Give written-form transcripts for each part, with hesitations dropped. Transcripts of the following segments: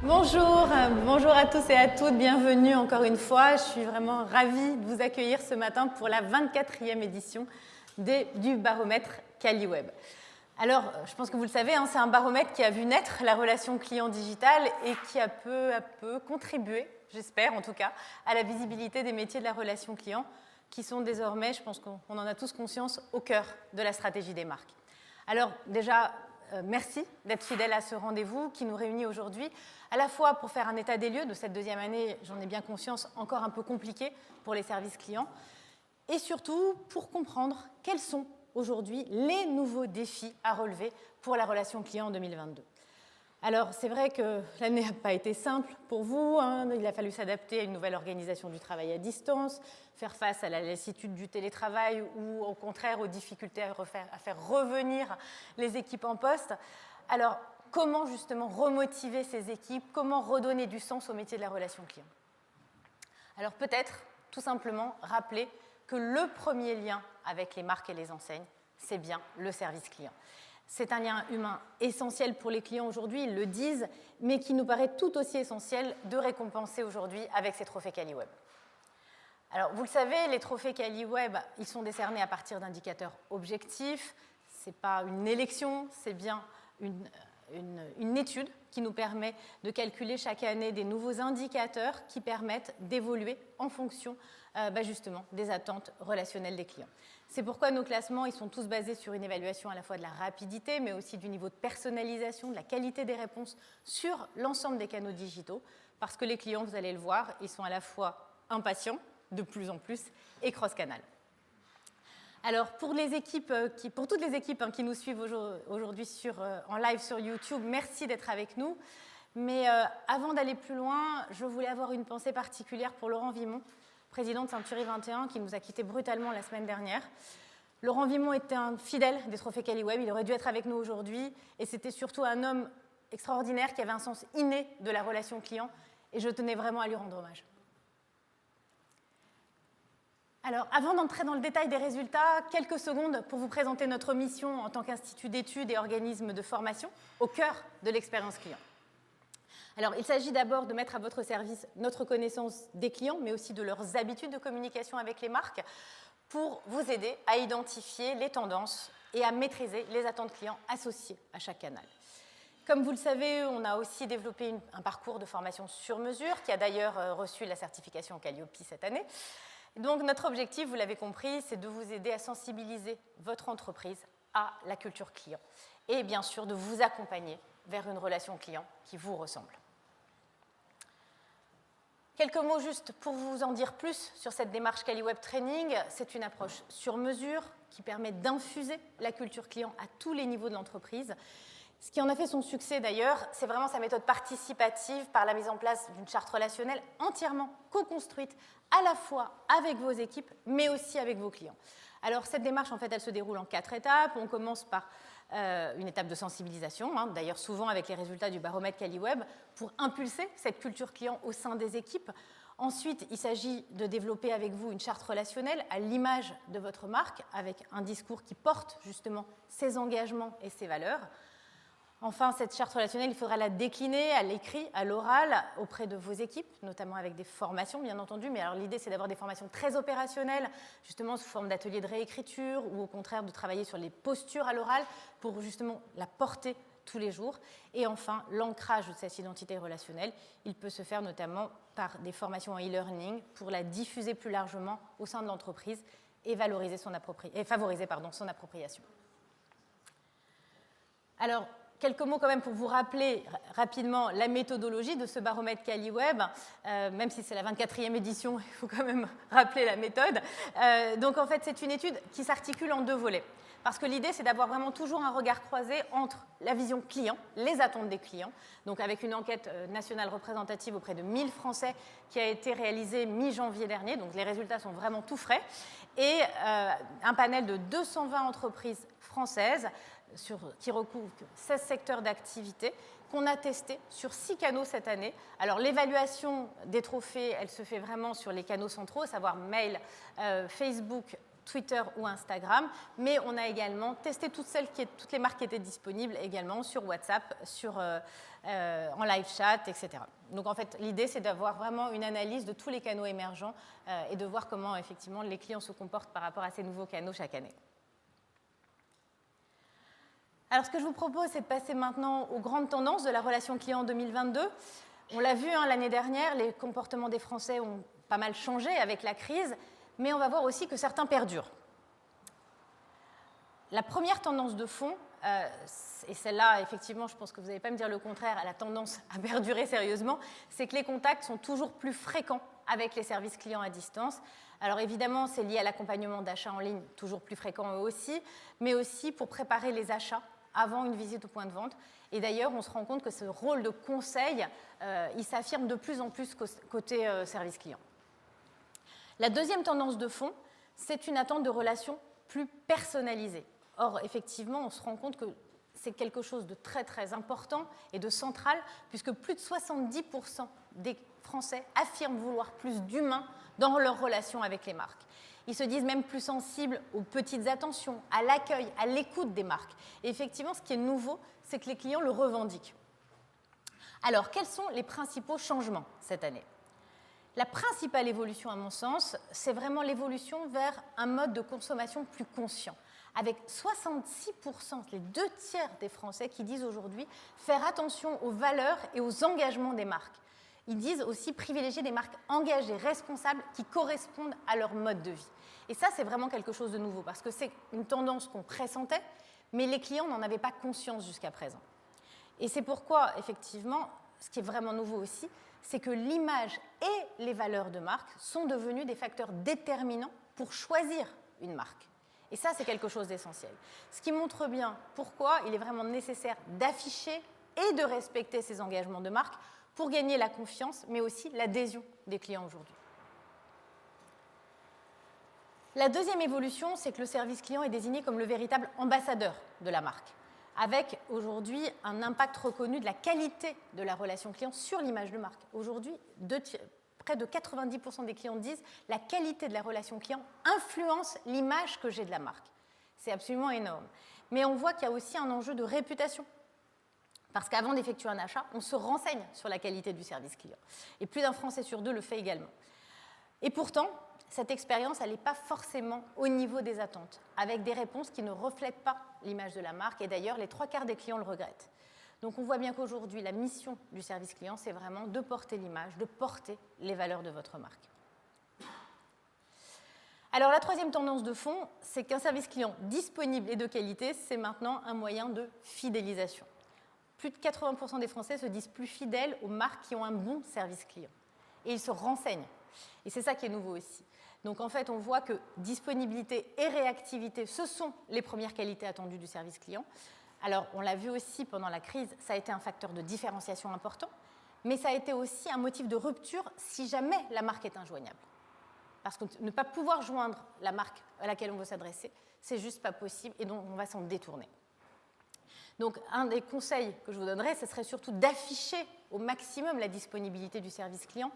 Bonjour à tous et à toutes, bienvenue encore une fois. Je suis vraiment ravie de vous accueillir ce matin pour la 24e édition du baromètre Caliweb. Alors, je pense que vous le savez, c'est un baromètre qui a vu naître la relation client digitale et qui a peu à peu contribué, j'espère en tout cas, à la visibilité des métiers de la relation client qui sont désormais, je pense qu'on en a tous conscience, au cœur de la stratégie des marques. Alors déjà, merci d'être fidèles à ce rendez-vous qui nous réunit aujourd'hui, à la fois pour faire un état des lieux de cette deuxième année, j'en ai bien conscience, encore un peu compliquée pour les services clients, et surtout pour comprendre quels sont aujourd'hui les nouveaux défis à relever pour la relation client en 2022. Alors, c'est vrai que l'année n'a pas été simple pour vous. Il a fallu s'adapter à une nouvelle organisation du travail à distance, faire face à la lassitude du télétravail ou au contraire aux difficultés à faire revenir les équipes en poste. Alors, comment justement remotiver ces équipes? Comment redonner du sens au métier de la relation client? Alors, peut-être, tout simplement, rappeler que le premier lien avec les marques et les enseignes, c'est bien le service client. C'est un lien humain essentiel pour les clients aujourd'hui, ils le disent, mais qui nous paraît tout aussi essentiel de récompenser aujourd'hui avec ces trophées Caliweb. Alors, vous le savez, les trophées Caliweb, ils sont décernés à partir d'indicateurs objectifs. Ce n'est pas une élection, c'est bien une étude qui nous permet de calculer chaque année des nouveaux indicateurs qui permettent d'évoluer en fonction justement des attentes relationnelles des clients. C'est pourquoi nos classements ils sont tous basés sur une évaluation à la fois de la rapidité, mais aussi du niveau de personnalisation, de la qualité des réponses sur l'ensemble des canaux digitaux, parce que les clients, vous allez le voir, ils sont à la fois impatients, de plus en plus, et cross-canal. Alors, pour toutes les équipes qui nous suivent aujourd'hui en live sur YouTube, merci d'être avec nous. Mais avant d'aller plus loin, je voulais avoir une pensée particulière pour Laurent Vimont, président de Century 21, qui nous a quittés brutalement la semaine dernière. Laurent Vimont était un fidèle des trophées Caliweb, il aurait dû être avec nous aujourd'hui, et c'était surtout un homme extraordinaire qui avait un sens inné de la relation client, et je tenais vraiment à lui rendre hommage. Alors, avant d'entrer dans le détail des résultats, quelques secondes pour vous présenter notre mission en tant qu'institut d'études et organisme de formation au cœur de l'expérience client. Alors, il s'agit d'abord de mettre à votre service notre connaissance des clients, mais aussi de leurs habitudes de communication avec les marques, pour vous aider à identifier les tendances et à maîtriser les attentes clients associées à chaque canal. Comme vous le savez, on a aussi développé un parcours de formation sur mesure, qui a d'ailleurs reçu la certification Calliope cette année. Donc, notre objectif, vous l'avez compris, c'est de vous aider à sensibiliser votre entreprise à la culture client et bien sûr de vous accompagner vers une relation client qui vous ressemble. Quelques mots juste pour vous en dire plus sur cette démarche Caliweb Training. C'est une approche sur mesure qui permet d'infuser la culture client à tous les niveaux de l'entreprise. Ce qui en a fait son succès d'ailleurs, c'est vraiment sa méthode participative par la mise en place d'une charte relationnelle entièrement co-construite à la fois avec vos équipes, mais aussi avec vos clients. Alors cette démarche, en fait, elle se déroule en 4 étapes. On commence par une étape de sensibilisation, d'ailleurs souvent avec les résultats du baromètre Caliweb, pour impulser cette culture client au sein des équipes. Ensuite, il s'agit de développer avec vous une charte relationnelle à l'image de votre marque, avec un discours qui porte justement ses engagements et ses valeurs. Enfin, cette charte relationnelle, il faudra la décliner à l'écrit, à l'oral, auprès de vos équipes, notamment avec des formations, bien entendu. Mais alors, l'idée, c'est d'avoir des formations très opérationnelles, justement sous forme d'ateliers de réécriture, ou au contraire de travailler sur les postures à l'oral pour justement la porter tous les jours. Et enfin, l'ancrage de cette identité relationnelle, il peut se faire notamment par des formations en e-learning pour la diffuser plus largement au sein de l'entreprise et favoriser son appropriation. Alors, quelques mots quand même pour vous rappeler rapidement la méthodologie de ce baromètre Caliweb. Même si c'est la 24e édition, il faut quand même rappeler la méthode. Donc en fait, c'est une étude qui s'articule en 2 volets. Parce que l'idée, c'est d'avoir vraiment toujours un regard croisé entre la vision client, les attentes des clients, donc avec une enquête nationale représentative auprès de 1000 Français qui a été réalisée mi-janvier dernier, donc les résultats sont vraiment tout frais, et un panel de 220 entreprises françaises qui recouvre 16 secteurs d'activité qu'on a testé sur 6 canaux cette année. Alors l'évaluation des trophées, elle se fait vraiment sur les canaux centraux, à savoir mail, Facebook, Twitter ou Instagram, mais on a également testé toutes les marques qui étaient disponibles également sur WhatsApp, en live chat, etc. Donc en fait, l'idée, c'est d'avoir vraiment une analyse de tous les canaux émergents et de voir comment effectivement les clients se comportent par rapport à ces nouveaux canaux chaque année. Alors ce que je vous propose, c'est de passer maintenant aux grandes tendances de la relation client en 2022. On l'a vu l'année dernière, les comportements des Français ont pas mal changé avec la crise, mais on va voir aussi que certains perdurent. La première tendance de fond, et celle-là, effectivement, je pense que vous n'allez pas me dire le contraire, elle a tendance à perdurer sérieusement, c'est que les contacts sont toujours plus fréquents avec les services clients à distance. Alors évidemment, c'est lié à l'accompagnement d'achats en ligne, toujours plus fréquent eux aussi, mais aussi pour préparer les achats avant une visite au point de vente. Et d'ailleurs, on se rend compte que ce rôle de conseil, il s'affirme de plus en plus côté service client. La deuxième tendance de fond, c'est une attente de relations plus personnalisées. Or, effectivement, on se rend compte que c'est quelque chose de très, très important et de central, puisque plus de 70% des Français affirment vouloir plus d'humain dans leurs relations avec les marques. Ils se disent même plus sensibles aux petites attentions, à l'accueil, à l'écoute des marques. Et effectivement, ce qui est nouveau, c'est que les clients le revendiquent. Alors, quels sont les principaux changements cette année ? La principale évolution, à mon sens, c'est vraiment l'évolution vers un mode de consommation plus conscient, avec 66%, les 2/3 des Français qui disent aujourd'hui faire attention aux valeurs et aux engagements des marques. Ils disent aussi privilégier des marques engagées, responsables, qui correspondent à leur mode de vie. Et ça, c'est vraiment quelque chose de nouveau, parce que c'est une tendance qu'on pressentait, mais les clients n'en avaient pas conscience jusqu'à présent. Et c'est pourquoi, effectivement, ce qui est vraiment nouveau aussi, c'est que l'image et les valeurs de marque sont devenus des facteurs déterminants pour choisir une marque. Et ça, c'est quelque chose d'essentiel. Ce qui montre bien pourquoi il est vraiment nécessaire d'afficher et de respecter ces engagements de marque pour gagner la confiance, mais aussi l'adhésion des clients aujourd'hui. La deuxième évolution, c'est que le service client est désigné comme le véritable ambassadeur de la marque, avec aujourd'hui un impact reconnu de la qualité de la relation client sur l'image de marque. Aujourd'hui, près de 90% des clients disent « la qualité de la relation client influence l'image que j'ai de la marque ». C'est absolument énorme. Mais on voit qu'il y a aussi un enjeu de réputation. Parce qu'avant d'effectuer un achat, on se renseigne sur la qualité du service client. Et plus d'un Français sur deux le fait également. Et pourtant, cette expérience, elle n'est pas forcément au niveau des attentes, avec des réponses qui ne reflètent pas l'image de la marque. Et d'ailleurs, les 3/4 des clients le regrettent. Donc on voit bien qu'aujourd'hui, la mission du service client, c'est vraiment de porter l'image, de porter les valeurs de votre marque. Alors la troisième tendance de fond, c'est qu'un service client disponible et de qualité, c'est maintenant un moyen de fidélisation. Plus de 80% des Français se disent plus fidèles aux marques qui ont un bon service client. Et ils se renseignent. Et c'est ça qui est nouveau aussi. Donc en fait, on voit que disponibilité et réactivité, ce sont les premières qualités attendues du service client. Alors, on l'a vu aussi pendant la crise, ça a été un facteur de différenciation important, mais ça a été aussi un motif de rupture si jamais la marque est injoignable. Parce que ne pas pouvoir joindre la marque à laquelle on veut s'adresser, c'est juste pas possible et donc on va s'en détourner. Donc, un des conseils que je vous donnerais, ce serait surtout d'afficher au maximum la disponibilité du service client,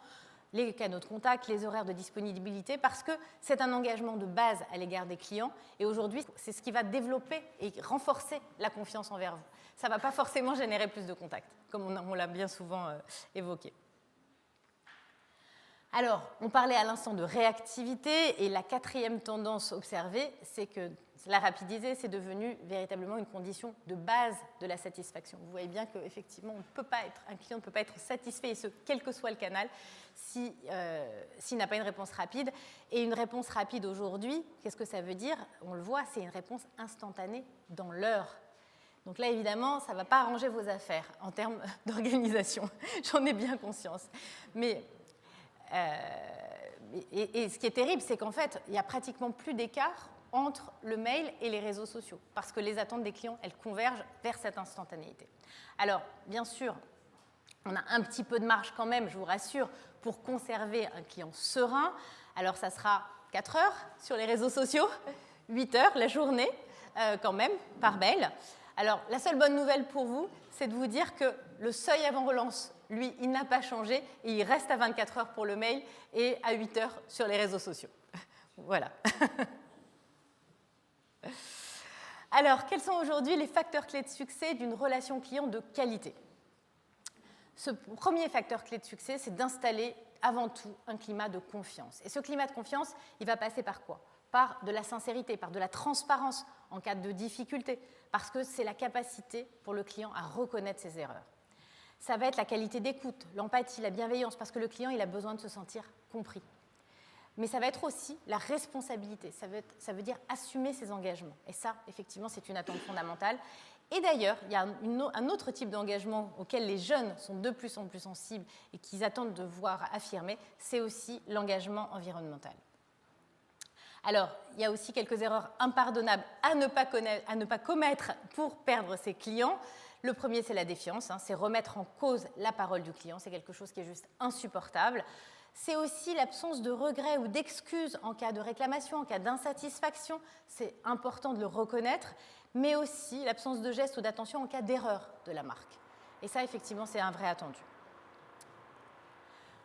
les canaux de contact, les horaires de disponibilité, parce que c'est un engagement de base à l'égard des clients. Et aujourd'hui, c'est ce qui va développer et renforcer la confiance envers vous. Ça ne va pas forcément générer plus de contacts, comme on l'a bien souvent évoqué. Alors, on parlait à l'instant de réactivité, et la quatrième tendance observée, c'est que la rapidité, c'est devenu véritablement une condition de base de la satisfaction. Vous voyez bien qu'effectivement, un client ne peut pas être satisfait, et ce, quel que soit le canal, s'il n'a pas une réponse rapide. Et une réponse rapide aujourd'hui, qu'est-ce que ça veut dire ? On le voit, c'est une réponse instantanée dans l'heure. Donc là, évidemment, ça ne va pas arranger vos affaires en termes d'organisation. J'en ai bien conscience. Mais ce qui est terrible, c'est qu'en fait, il n'y a pratiquement plus d'écart entre le mail et les réseaux sociaux, parce que les attentes des clients, elles convergent vers cette instantanéité. Alors, bien sûr, on a un petit peu de marge quand même, je vous rassure, pour conserver un client serein. Alors, ça sera 4 heures sur les réseaux sociaux, 8 heures la journée, quand même, par mail. Alors, la seule bonne nouvelle pour vous, c'est de vous dire que le seuil avant relance, lui, il n'a pas changé, et il reste à 24 heures pour le mail et à 8 heures sur les réseaux sociaux. Voilà. Alors, quels sont aujourd'hui les facteurs clés de succès d'une relation client de qualité? Ce premier facteur clé de succès, c'est d'installer avant tout un climat de confiance. Et ce climat de confiance, il va passer par quoi? Par de la sincérité, par de la transparence en cas de difficulté, parce que c'est la capacité pour le client à reconnaître ses erreurs. Ça va être la qualité d'écoute, l'empathie, la bienveillance, parce que le client, il a besoin de se sentir compris. Mais ça va être aussi la responsabilité, ça veut dire assumer ses engagements. Et ça, effectivement, c'est une attente fondamentale. Et d'ailleurs, il y a un autre type d'engagement auquel les jeunes sont de plus en plus sensibles et qu'ils attendent de voir affirmer, c'est aussi l'engagement environnemental. Alors, il y a aussi quelques erreurs impardonnables à ne pas commettre pour perdre ses clients. Le premier, c'est la défiance, c'est remettre en cause la parole du client, c'est quelque chose qui est juste insupportable. C'est aussi l'absence de regret ou d'excuses en cas de réclamation, en cas d'insatisfaction, c'est important de le reconnaître, mais aussi l'absence de gestes ou d'attention en cas d'erreur de la marque. Et ça, effectivement, c'est un vrai attendu.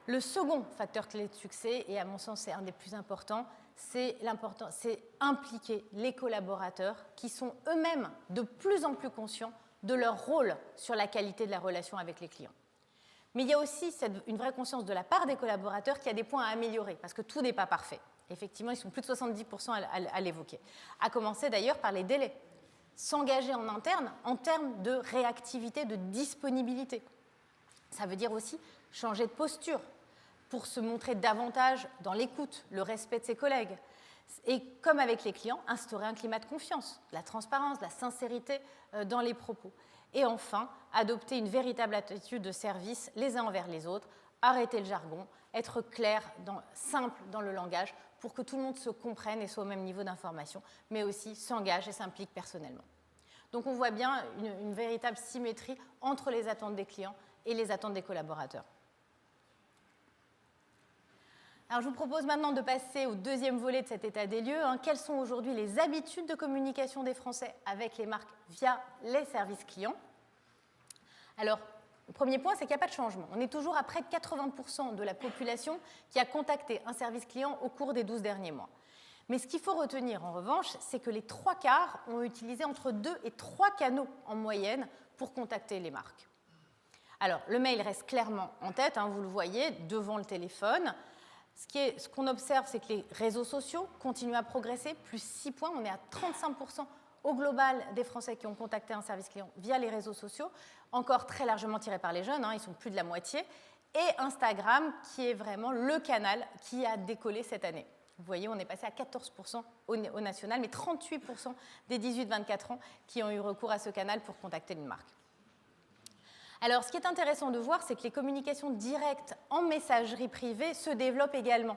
Le second facteur clé de succès, et à mon sens c'est un des plus importants, c'est impliquer les collaborateurs qui sont eux-mêmes de plus en plus conscients de leur rôle sur la qualité de la relation avec les clients. Mais il y a aussi une vraie conscience de la part des collaborateurs qu'il y a des points à améliorer, parce que tout n'est pas parfait. Effectivement, ils sont plus de 70% à l'évoquer. À commencer d'ailleurs par les délais. S'engager en interne en termes de réactivité, de disponibilité. Ça veut dire aussi changer de posture pour se montrer davantage dans l'écoute, le respect de ses collègues. Et comme avec les clients, instaurer un climat de confiance, de la transparence, de la sincérité dans les propos. Et enfin, adopter une véritable attitude de service les uns envers les autres, arrêter le jargon, être clair, simple dans le langage pour que tout le monde se comprenne et soit au même niveau d'information, mais aussi s'engage et s'implique personnellement. Donc on voit bien une véritable symétrie entre les attentes des clients et les attentes des collaborateurs. Alors je vous propose maintenant de passer au deuxième volet de cet état des lieux. Quelles sont aujourd'hui les habitudes de communication des Français avec les marques via les services clients? Alors, le premier point, c'est qu'il n'y a pas de changement. On est toujours à près de 80% de la population qui a contacté un service client au cours des 12 derniers mois. Mais ce qu'il faut retenir en revanche, c'est que les 3/4 ont utilisé entre 2 et 3 canaux en moyenne pour contacter les marques. Alors, le mail reste clairement en tête, vous le voyez, devant le téléphone. Ce qu'on observe, c'est que les réseaux sociaux continuent à progresser, plus 6 points. On est à 35% au global des Français qui ont contacté un service client via les réseaux sociaux, encore très largement tirés par les jeunes, ils sont plus de la moitié. Et Instagram, qui est vraiment le canal qui a décollé cette année. Vous voyez, on est passé à 14% au national, mais 38% des 18-24 ans qui ont eu recours à ce canal pour contacter une marque. Alors, ce qui est intéressant de voir, c'est que les communications directes en messagerie privée se développent également.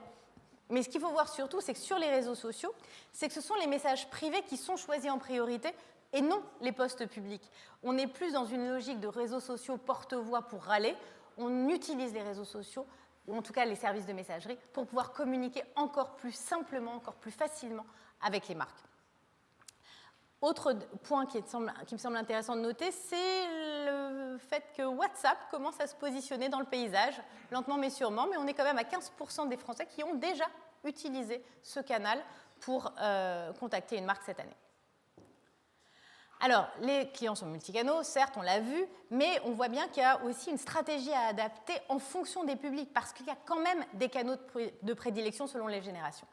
Mais ce qu'il faut voir surtout, c'est que sur les réseaux sociaux, c'est que ce sont les messages privés qui sont choisis en priorité et non les posts publics. On n'est plus dans une logique de réseaux sociaux porte-voix pour râler. On utilise les réseaux sociaux, ou en tout cas les services de messagerie, pour pouvoir communiquer encore plus simplement, encore plus facilement avec les marques. Autre point qui me semble intéressant de noter, c'est le fait que WhatsApp commence à se positionner dans le paysage, lentement mais sûrement, mais on est quand même à 15% des Français qui ont déjà utilisé ce canal pour contacter une marque cette année. Alors, les clients sont multicanaux, certes, on l'a vu, mais on voit bien qu'il y a aussi une stratégie à adapter en fonction des publics, parce qu'il y a quand même des canaux de prédilection selon les générations.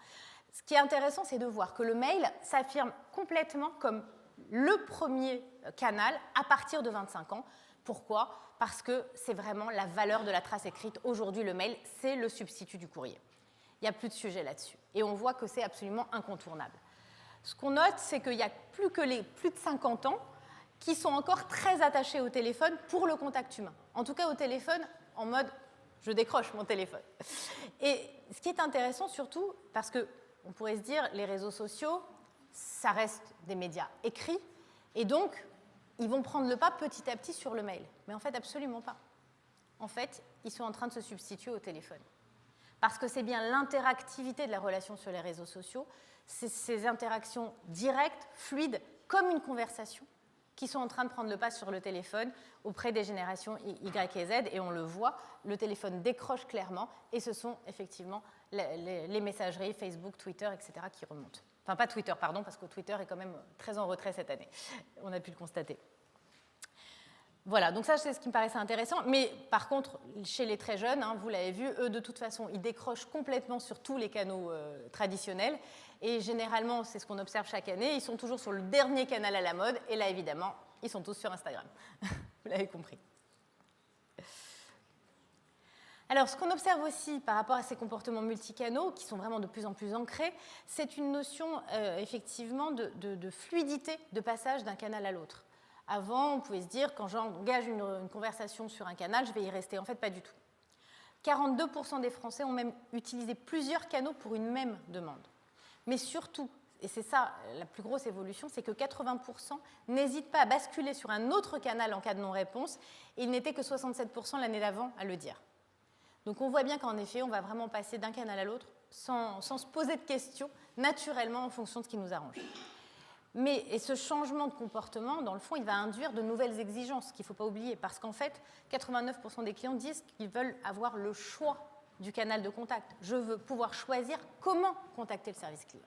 Ce qui est intéressant, c'est de voir que le mail s'affirme complètement comme le premier canal à partir de 25 ans. Pourquoi? Parce que c'est vraiment la valeur de la trace écrite. Aujourd'hui, le mail, c'est le substitut du courrier. Il n'y a plus de sujet là-dessus. Et on voit que c'est absolument incontournable. Ce qu'on note, c'est qu'il n'y a plus que les plus de 50 ans qui sont encore très attachés au téléphone pour le contact humain. En tout cas, au téléphone, en mode « je décroche mon téléphone ». Et ce qui est intéressant surtout, parce que on pourrait se dire, les réseaux sociaux, ça reste des médias écrits, et donc, ils vont prendre le pas petit à petit sur le mail. Mais en fait, absolument pas. En fait, ils sont en train de se substituer au téléphone. Parce que c'est bien l'interactivité de la relation sur les réseaux sociaux, c'est ces interactions directes, fluides, comme une conversation, qui sont en train de prendre le pas sur le téléphone auprès des générations Y et Z, et on le voit, le téléphone décroche clairement, et ce sont effectivement les messageries, Facebook, Twitter, etc. qui remontent. Enfin, pas Twitter, pardon, parce que Twitter est quand même très en retrait cette année. On a pu le constater. Voilà, donc ça, c'est ce qui me paraissait intéressant. Mais par contre, chez les très jeunes, vous l'avez vu, eux, de toute façon, ils décrochent complètement sur tous les canaux traditionnels. Et généralement, c'est ce qu'on observe chaque année, ils sont toujours sur le dernier canal à la mode. Et là, évidemment, ils sont tous sur Instagram. Vous l'avez compris. Alors, ce qu'on observe aussi par rapport à ces comportements multicanaux, qui sont vraiment de plus en plus ancrés, c'est une notion, effectivement, de fluidité de passage d'un canal à l'autre. Avant, on pouvait se dire, quand j'engage une conversation sur un canal, je vais y rester. En fait, pas du tout. 42% des Français ont même utilisé plusieurs canaux pour une même demande. Mais surtout, et c'est ça la plus grosse évolution, c'est que 80% n'hésitent pas à basculer sur un autre canal en cas de non-réponse, et il n'était que 67% l'année d'avant à le dire. Donc on voit bien qu'en effet, on va vraiment passer d'un canal à l'autre sans se poser de questions, naturellement en fonction de ce qui nous arrange. Et ce changement de comportement, dans le fond, il va induire de nouvelles exigences qu'il ne faut pas oublier, parce qu'en fait, 89% des clients disent qu'ils veulent avoir le choix du canal de contact. Je veux pouvoir choisir comment contacter le service client.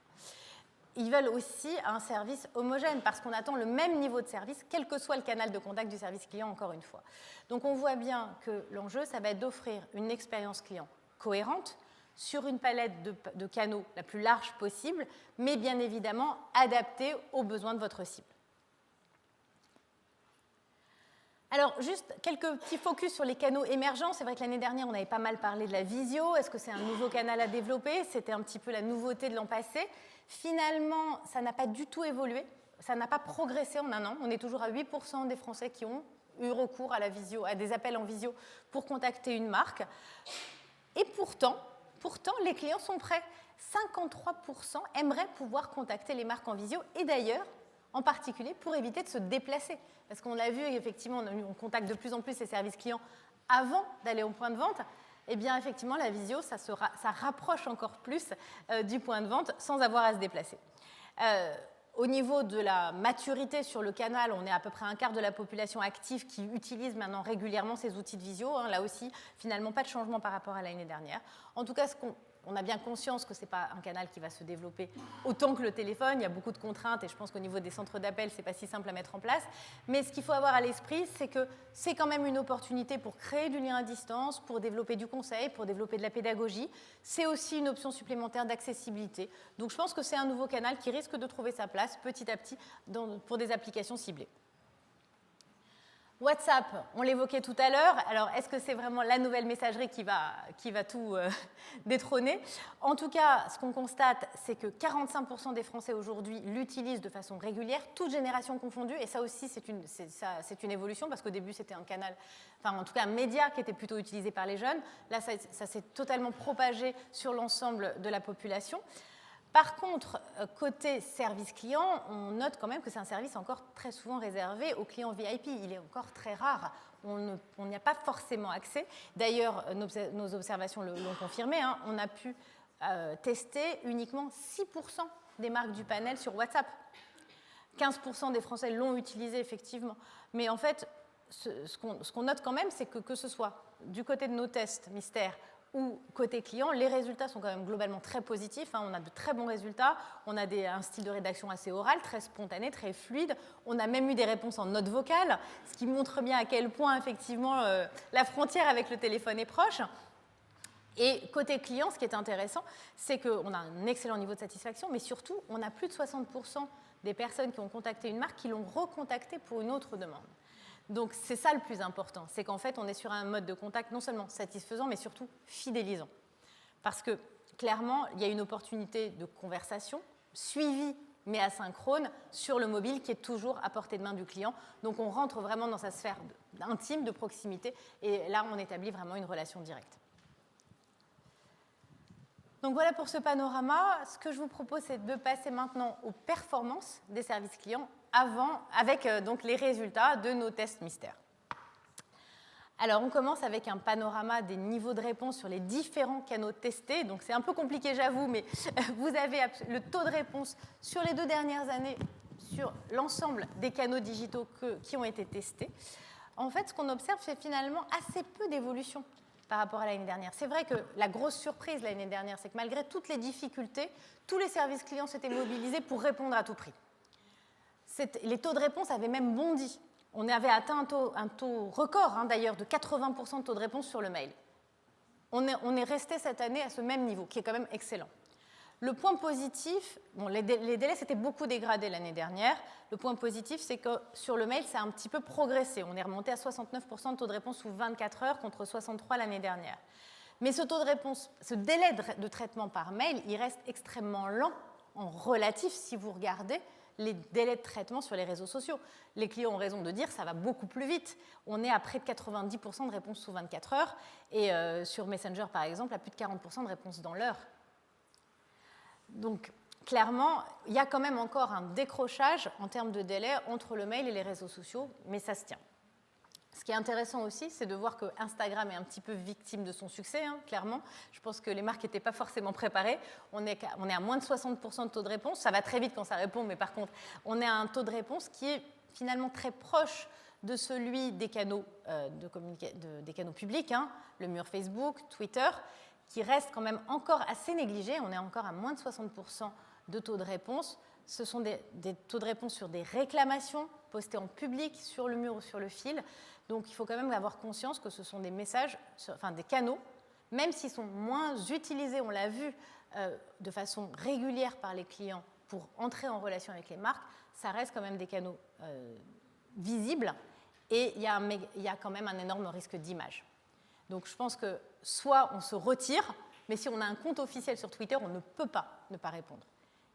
Ils veulent aussi un service homogène, parce qu'on attend le même niveau de service, quel que soit le canal de contact du service client, encore une fois. Donc on voit bien que l'enjeu, ça va être d'offrir une expérience client cohérente, sur une palette de canaux la plus large possible, mais bien évidemment adaptée aux besoins de votre cible. Alors, juste quelques petits focus sur les canaux émergents. C'est vrai que l'année dernière, on avait pas mal parlé de la visio. Est-ce que c'est un nouveau canal à développer? C'était un petit peu la nouveauté de l'an passé. Finalement, ça n'a pas du tout évolué. Ça n'a pas progressé en un an. On est toujours à 8% des Français qui ont eu recours à la visio, à des appels en visio pour contacter une marque. Et pourtant, les clients sont prêts. 53% aimeraient pouvoir contacter les marques en visio, et d'ailleurs, en particulier pour éviter de se déplacer. Parce qu'on l'a vu, effectivement, on contacte de plus en plus les services clients avant d'aller au point de vente. Eh bien, effectivement, la visio, ça rapproche encore plus du point de vente sans avoir à se déplacer. Au niveau de la maturité sur le canal, on est à peu près un quart de la population active qui utilise maintenant régulièrement ces outils de visio. Là aussi, finalement, pas de changement par rapport à l'année dernière. En tout cas, on a bien conscience que ce n'est pas un canal qui va se développer autant que le téléphone. Il y a beaucoup de contraintes et je pense qu'au niveau des centres d'appel, ce n'est pas si simple à mettre en place. Mais ce qu'il faut avoir à l'esprit, c'est que c'est quand même une opportunité pour créer du lien à distance, pour développer du conseil, pour développer de la pédagogie. C'est aussi une option supplémentaire d'accessibilité. Donc je pense que c'est un nouveau canal qui risque de trouver sa place petit à petit pour des applications ciblées. WhatsApp, on l'évoquait tout à l'heure. Alors, est-ce que c'est vraiment la nouvelle messagerie qui va tout détrôner? En tout cas, ce qu'on constate, c'est que 45% des Français aujourd'hui l'utilisent de façon régulière, toutes générations confondues. Et ça aussi, c'est une évolution, parce qu'au début, c'était un canal, enfin, en tout cas, un média qui était plutôt utilisé par les jeunes. Là, ça s'est totalement propagé sur l'ensemble de la population. Par contre, côté service client, on note quand même que c'est un service encore très souvent réservé aux clients VIP. Il est encore très rare. On n'y a pas forcément accès. D'ailleurs, nos observations l'ont confirmé. On a pu tester uniquement 6% des marques du panel sur WhatsApp. 15% des Français l'ont utilisé, effectivement. Mais en fait, ce qu'on note quand même, c'est que ce soit du côté de nos tests mystères ou côté client, les résultats sont quand même globalement très positifs. On a de très bons résultats. On a un style de rédaction assez oral, très spontané, très fluide. On a même eu des réponses en note vocale, ce qui montre bien à quel point, effectivement, la frontière avec le téléphone est proche. Et côté client, ce qui est intéressant, c'est qu'on a un excellent niveau de satisfaction, mais surtout, on a plus de 60% des personnes qui ont contacté une marque qui l'ont recontacté pour une autre demande. Donc c'est ça le plus important, c'est qu'en fait on est sur un mode de contact non seulement satisfaisant mais surtout fidélisant. Parce que clairement il y a une opportunité de conversation suivie mais asynchrone sur le mobile qui est toujours à portée de main du client. Donc on rentre vraiment dans sa sphère intime, de proximité et là on établit vraiment une relation directe. Donc voilà pour ce panorama. Ce que je vous propose, c'est de passer maintenant aux performances des services clients avec donc les résultats de nos tests mystères. Alors, on commence avec un panorama des niveaux de réponse sur les différents canaux testés. Donc, c'est un peu compliqué, j'avoue, mais vous avez le taux de réponse sur les 2 dernières années sur l'ensemble des canaux digitaux qui ont été testés. En fait, ce qu'on observe, c'est finalement assez peu d'évolution par rapport à l'année dernière. C'est vrai que la grosse surprise l'année dernière, c'est que malgré toutes les difficultés, tous les services clients s'étaient mobilisés pour répondre à tout prix. Les taux de réponse avaient même bondi. On avait atteint un taux record, d'ailleurs, de 80% de taux de réponse sur le mail. On est resté cette année à ce même niveau, qui est quand même excellent. Le point positif, les délais s'étaient beaucoup dégradés l'année dernière. Le point positif, c'est que sur le mail, ça a un petit peu progressé. On est remonté à 69% de taux de réponse sous 24 heures contre 63 l'année dernière. Mais ce taux de réponse, ce délai de traitement par mail, il reste extrêmement lent en relatif si vous regardez les délais de traitement sur les réseaux sociaux. Les clients ont raison de dire que ça va beaucoup plus vite. On est à près de 90% de réponses sous 24 heures et sur Messenger, par exemple, à plus de 40% de réponses dans l'heure. Donc, clairement, il y a quand même encore un décrochage en termes de délai entre le mail et les réseaux sociaux, mais ça se tient. Ce qui est intéressant aussi, c'est de voir que Instagram est un petit peu victime de son succès, clairement. Je pense que les marques n'étaient pas forcément préparées. On est à moins de 60% de taux de réponse. Ça va très vite quand ça répond, mais par contre, on est à un taux de réponse qui est finalement très proche de celui des canaux, des canaux publics, le mur Facebook, Twitter, qui reste quand même encore assez négligé. On est encore à moins de 60% de taux de réponse. Ce sont des taux de réponse sur des réclamations postées en public, sur le mur ou sur le fil. Donc il faut quand même avoir conscience que ce sont des messages, enfin des canaux, même s'ils sont moins utilisés, on l'a vu, de façon régulière par les clients pour entrer en relation avec les marques, ça reste quand même des canaux visibles et il y a quand même un énorme risque d'image. Donc je pense que soit on se retire, mais si on a un compte officiel sur Twitter, on ne peut pas ne pas répondre.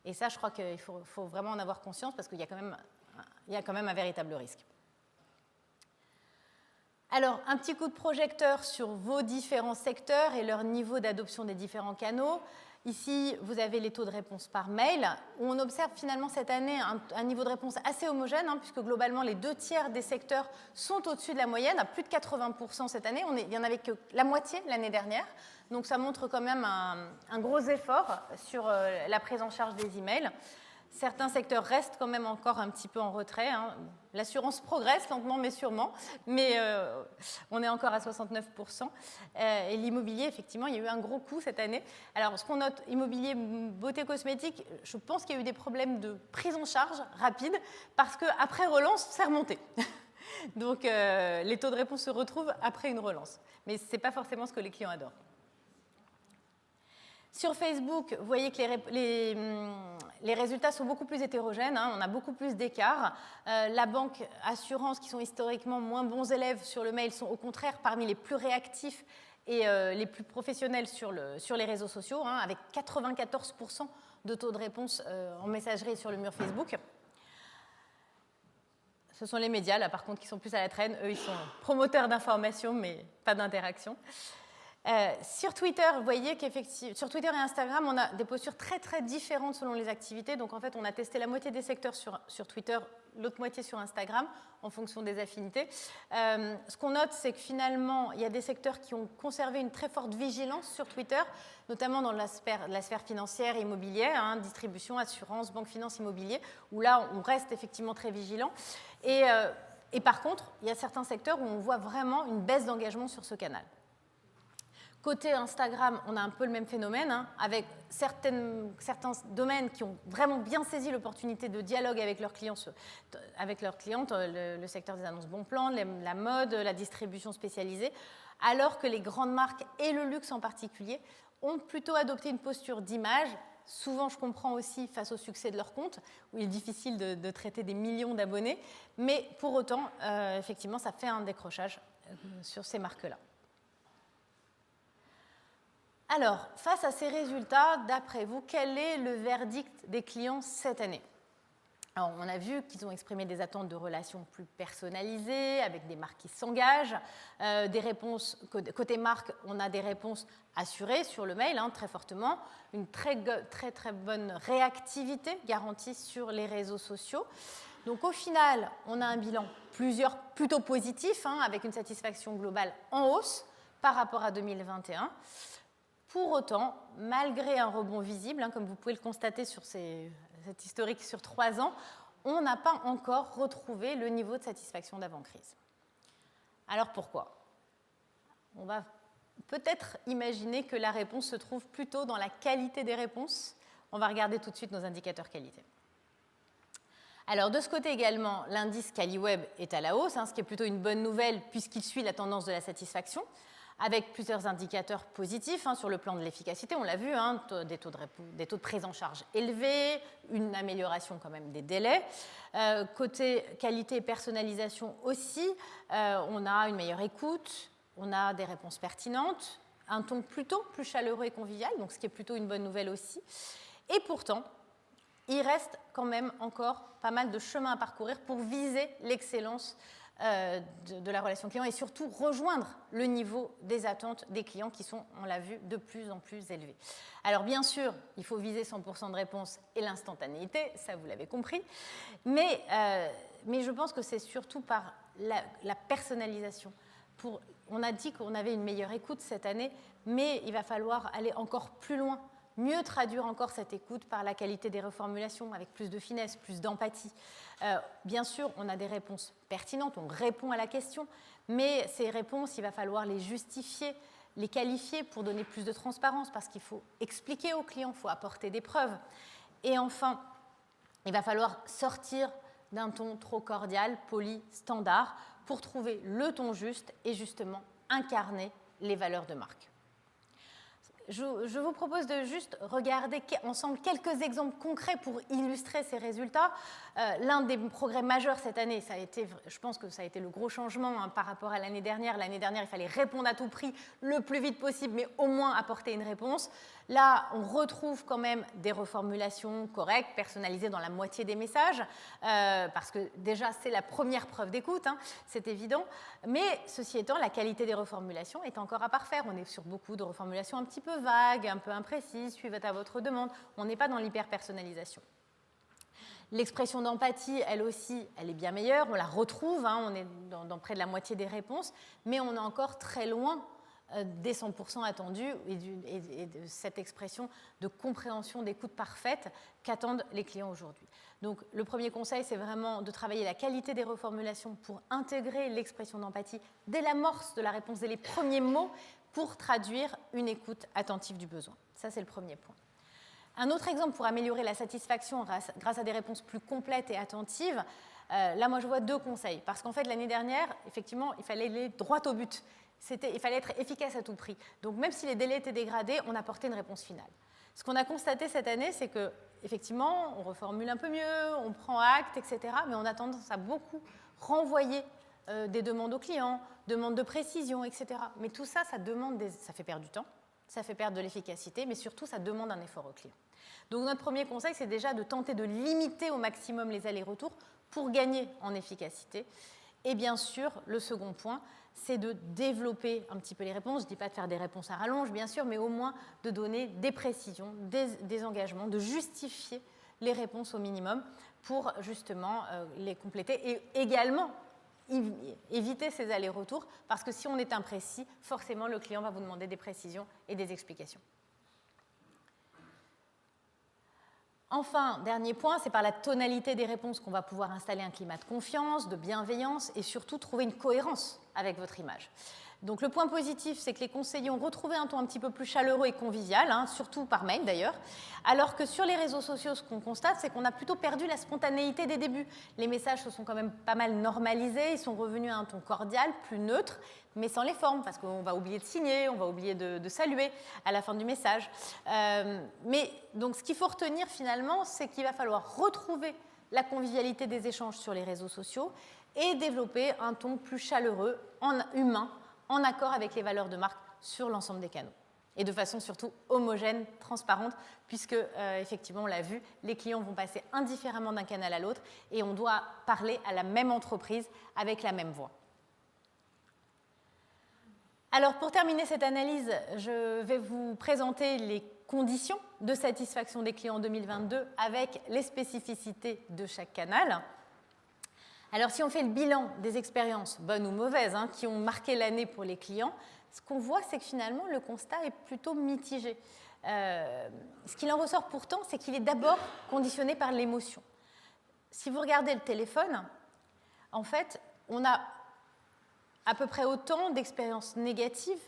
Et ça, je crois qu'il faut vraiment en avoir conscience parce qu'il y a quand même un véritable risque. Alors, un petit coup de projecteur sur vos différents secteurs et leur niveau d'adoption des différents canaux. Ici, vous avez les taux de réponse par mail, où on observe finalement cette année un niveau de réponse assez homogène, puisque globalement, les 2/3 des secteurs sont au-dessus de la moyenne, à plus de 80% cette année. Il n'y en avait que la moitié l'année dernière. Donc, ça montre quand même un gros effort sur la prise en charge des emails. Certains secteurs restent quand même encore un petit peu en retrait. L'assurance progresse lentement mais sûrement, mais on est encore à 69%. Et l'immobilier, effectivement, il y a eu un gros coup cette année. Alors, ce qu'on note, immobilier, beauté cosmétique, je pense qu'il y a eu des problèmes de prise en charge rapide parce qu'après relance, c'est remonté. Donc, les taux de réponse se retrouvent après une relance. Mais ce n'est pas forcément ce que les clients adorent. Sur Facebook, vous voyez que les résultats sont beaucoup plus hétérogènes, on a beaucoup plus d'écart. La banque assurance, qui sont historiquement moins bons élèves sur le mail, sont au contraire parmi les plus réactifs et les plus professionnels sur les réseaux sociaux, avec 94% de taux de réponse en messagerie et sur le mur Facebook. Ce sont les médias, là, par contre, qui sont plus à la traîne. Eux, ils sont promoteurs d'information, mais pas d'interaction. Sur Twitter, vous voyez qu'effectivement, sur Twitter et Instagram, on a des postures très très différentes selon les activités. Donc en fait, on a testé la moitié des secteurs sur Twitter, l'autre moitié sur Instagram, en fonction des affinités. Ce qu'on note, c'est que finalement, il y a des secteurs qui ont conservé une très forte vigilance sur Twitter, notamment dans la sphère financière et immobilière, distribution, assurance, banque, finance, immobilier, où là, on reste effectivement très vigilant. Et par contre, il y a certains secteurs où on voit vraiment une baisse d'engagement sur ce canal. Côté Instagram, on a un peu le même phénomène, avec certains domaines qui ont vraiment bien saisi l'opportunité de dialogue avec leurs clientes, le secteur des annonces bon plan, la mode, la distribution spécialisée, alors que les grandes marques et le luxe en particulier ont plutôt adopté une posture d'image. Souvent, je comprends aussi face au succès de leur compte, où il est difficile de traiter des millions d'abonnés, mais pour autant, effectivement, ça fait un décrochage sur ces marques-là. Alors, face à ces résultats, d'après vous, quel est le verdict des clients cette année ? Alors, on a vu qu'ils ont exprimé des attentes de relations plus personnalisées, avec des marques qui s'engagent. Des réponses, côté marque, on a des réponses assurées sur le mail, très fortement. Une très bonne réactivité garantie sur les réseaux sociaux. Donc, au final, on a un bilan plutôt positif, avec une satisfaction globale en hausse par rapport à 2021. Pour autant, malgré un rebond visible, comme vous pouvez le constater sur cet historique sur 3 ans, on n'a pas encore retrouvé le niveau de satisfaction d'avant-crise. Alors pourquoi ? On va peut-être imaginer que la réponse se trouve plutôt dans la qualité des réponses. On va regarder tout de suite nos indicateurs qualité. Alors de ce côté également, l'indice QualiWeb est à la hausse, ce qui est plutôt une bonne nouvelle puisqu'il suit la tendance de la satisfaction, avec plusieurs indicateurs positifs sur le plan de l'efficacité. On l'a vu, des taux de prise en charge élevés, une amélioration quand même des délais. Côté qualité et personnalisation aussi, on a une meilleure écoute, on a des réponses pertinentes, un ton plutôt plus chaleureux et convivial, donc ce qui est plutôt une bonne nouvelle aussi. Et pourtant, il reste quand même encore pas mal de chemin à parcourir pour viser l'excellence de la relation client et surtout rejoindre le niveau des attentes des clients qui sont, on l'a vu, de plus en plus élevés. Alors bien sûr, il faut viser 100% de réponse et l'instantanéité, ça vous l'avez compris, mais je pense que c'est surtout par la personnalisation. On a dit qu'on avait une meilleure écoute cette année, mais il va falloir aller encore plus loin. Mieux traduire encore cette écoute par la qualité des reformulations, avec plus de finesse, plus d'empathie. Bien sûr, on a des réponses pertinentes, on répond à la question, mais ces réponses, il va falloir les justifier, les qualifier pour donner plus de transparence, parce qu'il faut expliquer aux clients, il faut apporter des preuves. Et enfin, il va falloir sortir d'un ton trop cordial, poli, standard, pour trouver le ton juste et justement incarner les valeurs de marque. Je vous propose de juste regarder ensemble quelques exemples concrets pour illustrer ces résultats. L'un des progrès majeurs cette année, je pense que ça a été le gros changement par rapport à l'année dernière. L'année dernière, il fallait répondre à tout prix le plus vite possible, mais au moins apporter une réponse. Là, on retrouve quand même des reformulations correctes, personnalisées dans la moitié des messages, parce que déjà, c'est la première preuve d'écoute, c'est évident. Mais ceci étant, la qualité des reformulations est encore à parfaire. On est sur beaucoup de reformulations un petit peu vagues, un peu imprécises, suivant à votre demande. On n'est pas dans l'hyper-personnalisation. L'expression d'empathie, elle aussi, elle est bien meilleure. On la retrouve, on est dans près de la moitié des réponses, mais on est encore très loin des 100% attendus et de cette expression de compréhension, d'écoute parfaite qu'attendent les clients aujourd'hui. Donc le premier conseil, c'est vraiment de travailler la qualité des reformulations pour intégrer l'expression d'empathie dès l'amorce de la réponse, dès les premiers mots, pour traduire une écoute attentive du besoin. Ça, c'est le premier point. Un autre exemple pour améliorer la satisfaction grâce à des réponses plus complètes et attentives, là, moi, je vois deux conseils. Parce qu'en fait, l'année dernière, effectivement, il fallait aller droit au but. Il fallait être efficace à tout prix. Donc, même si les délais étaient dégradés, on apportait une réponse finale. Ce qu'on a constaté cette année, c'est qu'effectivement, on reformule un peu mieux, on prend acte, etc. Mais on a tendance à beaucoup renvoyer des demandes aux clients, demandes de précision, etc. Mais tout ça, ça fait perdre du temps, ça fait perdre de l'efficacité, mais surtout, ça demande un effort au client. Donc, notre premier conseil, c'est déjà de tenter de limiter au maximum les allers-retours pour gagner en efficacité. Et bien sûr, le second point, c'est de développer un petit peu les réponses. Je ne dis pas de faire des réponses à rallonge, bien sûr, mais au moins de donner des précisions, des engagements, de justifier les réponses au minimum pour justement les compléter et également éviter ces allers-retours parce que si on est imprécis, forcément le client va vous demander des précisions et des explications. Enfin, dernier point, c'est par la tonalité des réponses qu'on va pouvoir installer un climat de confiance, de bienveillance et surtout trouver une cohérence avec votre image. Donc le point positif, c'est que les conseillers ont retrouvé un ton un petit peu plus chaleureux et convivial, surtout par mail d'ailleurs, alors que sur les réseaux sociaux, ce qu'on constate, c'est qu'on a plutôt perdu la spontanéité des débuts. Les messages se sont quand même pas mal normalisés, ils sont revenus à un ton cordial, plus neutre, mais sans les formes, parce qu'on va oublier de signer, on va oublier de saluer à la fin du message. Mais donc ce qu'il faut retenir finalement, c'est qu'il va falloir retrouver la convivialité des échanges sur les réseaux sociaux et développer un ton plus chaleureux, humain, en accord avec les valeurs de marque sur l'ensemble des canaux. Et de façon surtout homogène, transparente, puisque, effectivement, on l'a vu, les clients vont passer indifféremment d'un canal à l'autre et on doit parler à la même entreprise avec la même voix. Alors, pour terminer cette analyse, je vais vous présenter les conditions de satisfaction des clients en 2022 avec les spécificités de chaque canal. Alors, si on fait le bilan des expériences, bonnes ou mauvaises, qui ont marqué l'année pour les clients, ce qu'on voit, c'est que finalement, le constat est plutôt mitigé. Ce qu'il en ressort pourtant, c'est qu'il est d'abord conditionné par l'émotion. Si vous regardez le téléphone, en fait, on a à peu près autant d'expériences négatives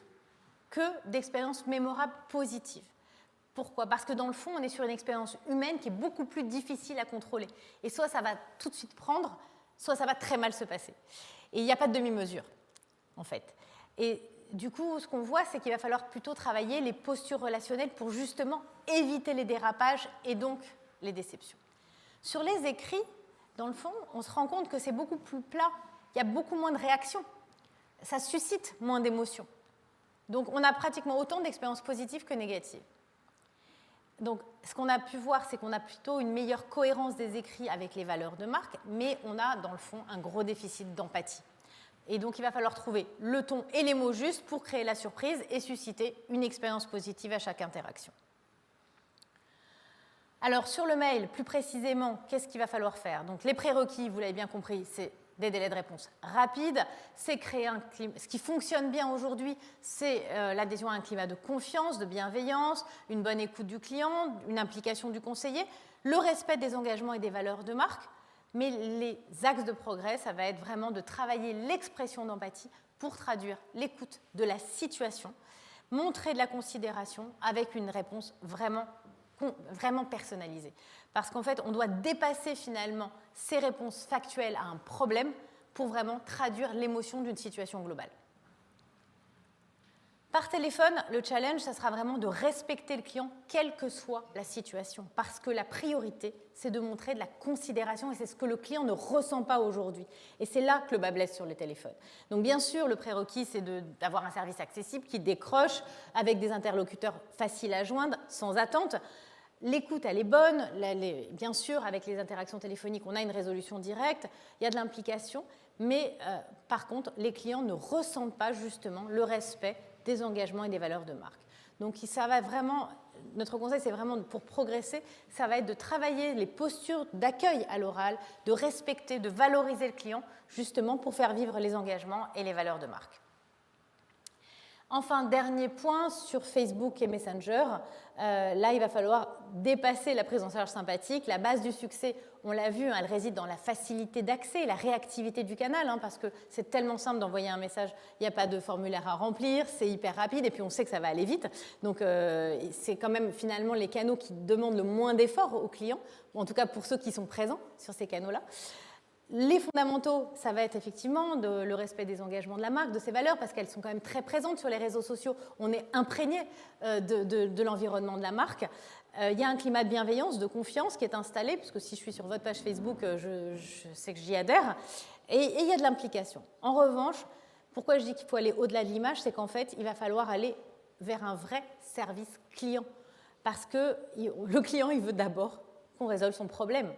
que d'expériences mémorables positives. Pourquoi? Parce que dans le fond, on est sur une expérience humaine qui est beaucoup plus difficile à contrôler. Et soit ça va tout de suite prendre, soit ça va très mal se passer. Et il n'y a pas de demi-mesure, en fait. Et du coup, ce qu'on voit, c'est qu'il va falloir plutôt travailler les postures relationnelles pour justement éviter les dérapages et donc les déceptions. Sur les écrits, dans le fond, on se rend compte que c'est beaucoup plus plat, il y a beaucoup moins de réactions, ça suscite moins d'émotions. Donc on a pratiquement autant d'expériences positives que négatives. Donc, ce qu'on a pu voir, c'est qu'on a plutôt une meilleure cohérence des écrits avec les valeurs de marque, mais on a, dans le fond, un gros déficit d'empathie. Et donc, il va falloir trouver le ton et les mots justes pour créer la surprise et susciter une expérience positive à chaque interaction. Alors, sur le mail, plus précisément, qu'est-ce qu'il va falloir faire? Donc, les prérequis, vous l'avez bien compris, c'est des délais de réponse rapides, c'est créer un climat. Ce qui fonctionne bien aujourd'hui, c'est l'adhésion à un climat de confiance, de bienveillance, une bonne écoute du client, une implication du conseiller, le respect des engagements et des valeurs de marque. Mais les axes de progrès, ça va être vraiment de travailler l'expression d'empathie pour traduire l'écoute de la situation, montrer de la considération avec une réponse vraiment personnalisée. Parce qu'en fait, on doit dépasser finalement ces réponses factuelles à un problème pour vraiment traduire l'émotion d'une situation globale. Par téléphone, le challenge, ça sera vraiment de respecter le client, quelle que soit la situation. Parce que la priorité, c'est de montrer de la considération et c'est ce que le client ne ressent pas aujourd'hui. Et c'est là que le bât blesse sur les téléphones. Donc bien sûr, le prérequis, c'est d'avoir un service accessible qui décroche avec des interlocuteurs faciles à joindre, sans attente. L'écoute, elle est bonne. Bien sûr, avec les interactions téléphoniques, on a une résolution directe, il y a de l'implication, mais par contre, les clients ne ressentent pas justement le respect des engagements et des valeurs de marque. Donc, ça va vraiment, notre conseil, c'est vraiment pour progresser, ça va être de travailler les postures d'accueil à l'oral, de respecter, de valoriser le client, justement pour faire vivre les engagements et les valeurs de marque. Enfin, dernier point sur Facebook et Messenger, là il va falloir dépasser la prise en charge sympathique. La base du succès, on l'a vu, elle réside dans la facilité d'accès et la réactivité du canal, parce que c'est tellement simple d'envoyer un message, il n'y a pas de formulaire à remplir, c'est hyper rapide et puis on sait que ça va aller vite. Donc c'est quand même finalement les canaux qui demandent le moins d'efforts aux clients, ou en tout cas pour ceux qui sont présents sur ces canaux-là. Les fondamentaux, ça va être effectivement le respect des engagements de la marque, de ses valeurs, parce qu'elles sont quand même très présentes sur les réseaux sociaux. On est imprégné de l'environnement de la marque. Il y a un climat de bienveillance, de confiance qui est installé, puisque si je suis sur votre page Facebook, je sais que j'y adhère. Et il y a de l'implication. En revanche, pourquoi je dis qu'il faut aller au-delà de l'image, c'est qu'en fait, il va falloir aller vers un vrai service client. Parce que le client, il veut d'abord qu'on résolve son problème.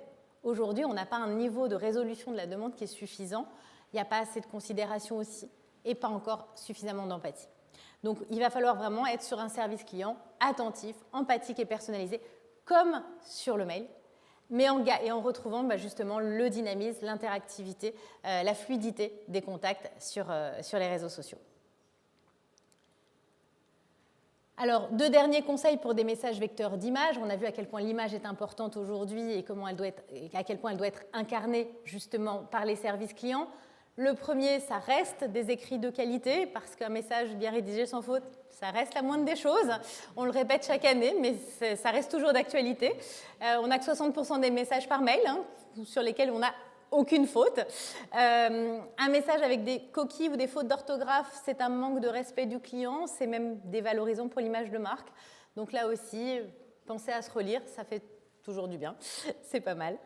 Aujourd'hui, on n'a pas un niveau de résolution de la demande qui est suffisant. Il n'y a pas assez de considération aussi et pas encore suffisamment d'empathie. Donc, il va falloir vraiment être sur un service client attentif, empathique et personnalisé, comme sur le mail, mais en retrouvant justement le dynamisme, l'interactivité, la fluidité des contacts sur les réseaux sociaux. Alors, 2 derniers conseils pour des messages vecteurs d'image. On a vu à quel point l'image est importante aujourd'hui et à quel point elle doit être incarnée justement par les services clients. Le premier, ça reste des écrits de qualité, parce qu'un message bien rédigé sans faute, ça reste la moindre des choses. On le répète chaque année, mais ça reste toujours d'actualité. On n'a que 60% des messages par mail, sur lesquels on n'a aucune faute. Un message avec des coquilles ou des fautes d'orthographe, c'est un manque de respect du client, c'est même dévalorisant pour l'image de marque. Donc là aussi, pensez à se relire, ça fait toujours du bien, c'est pas mal.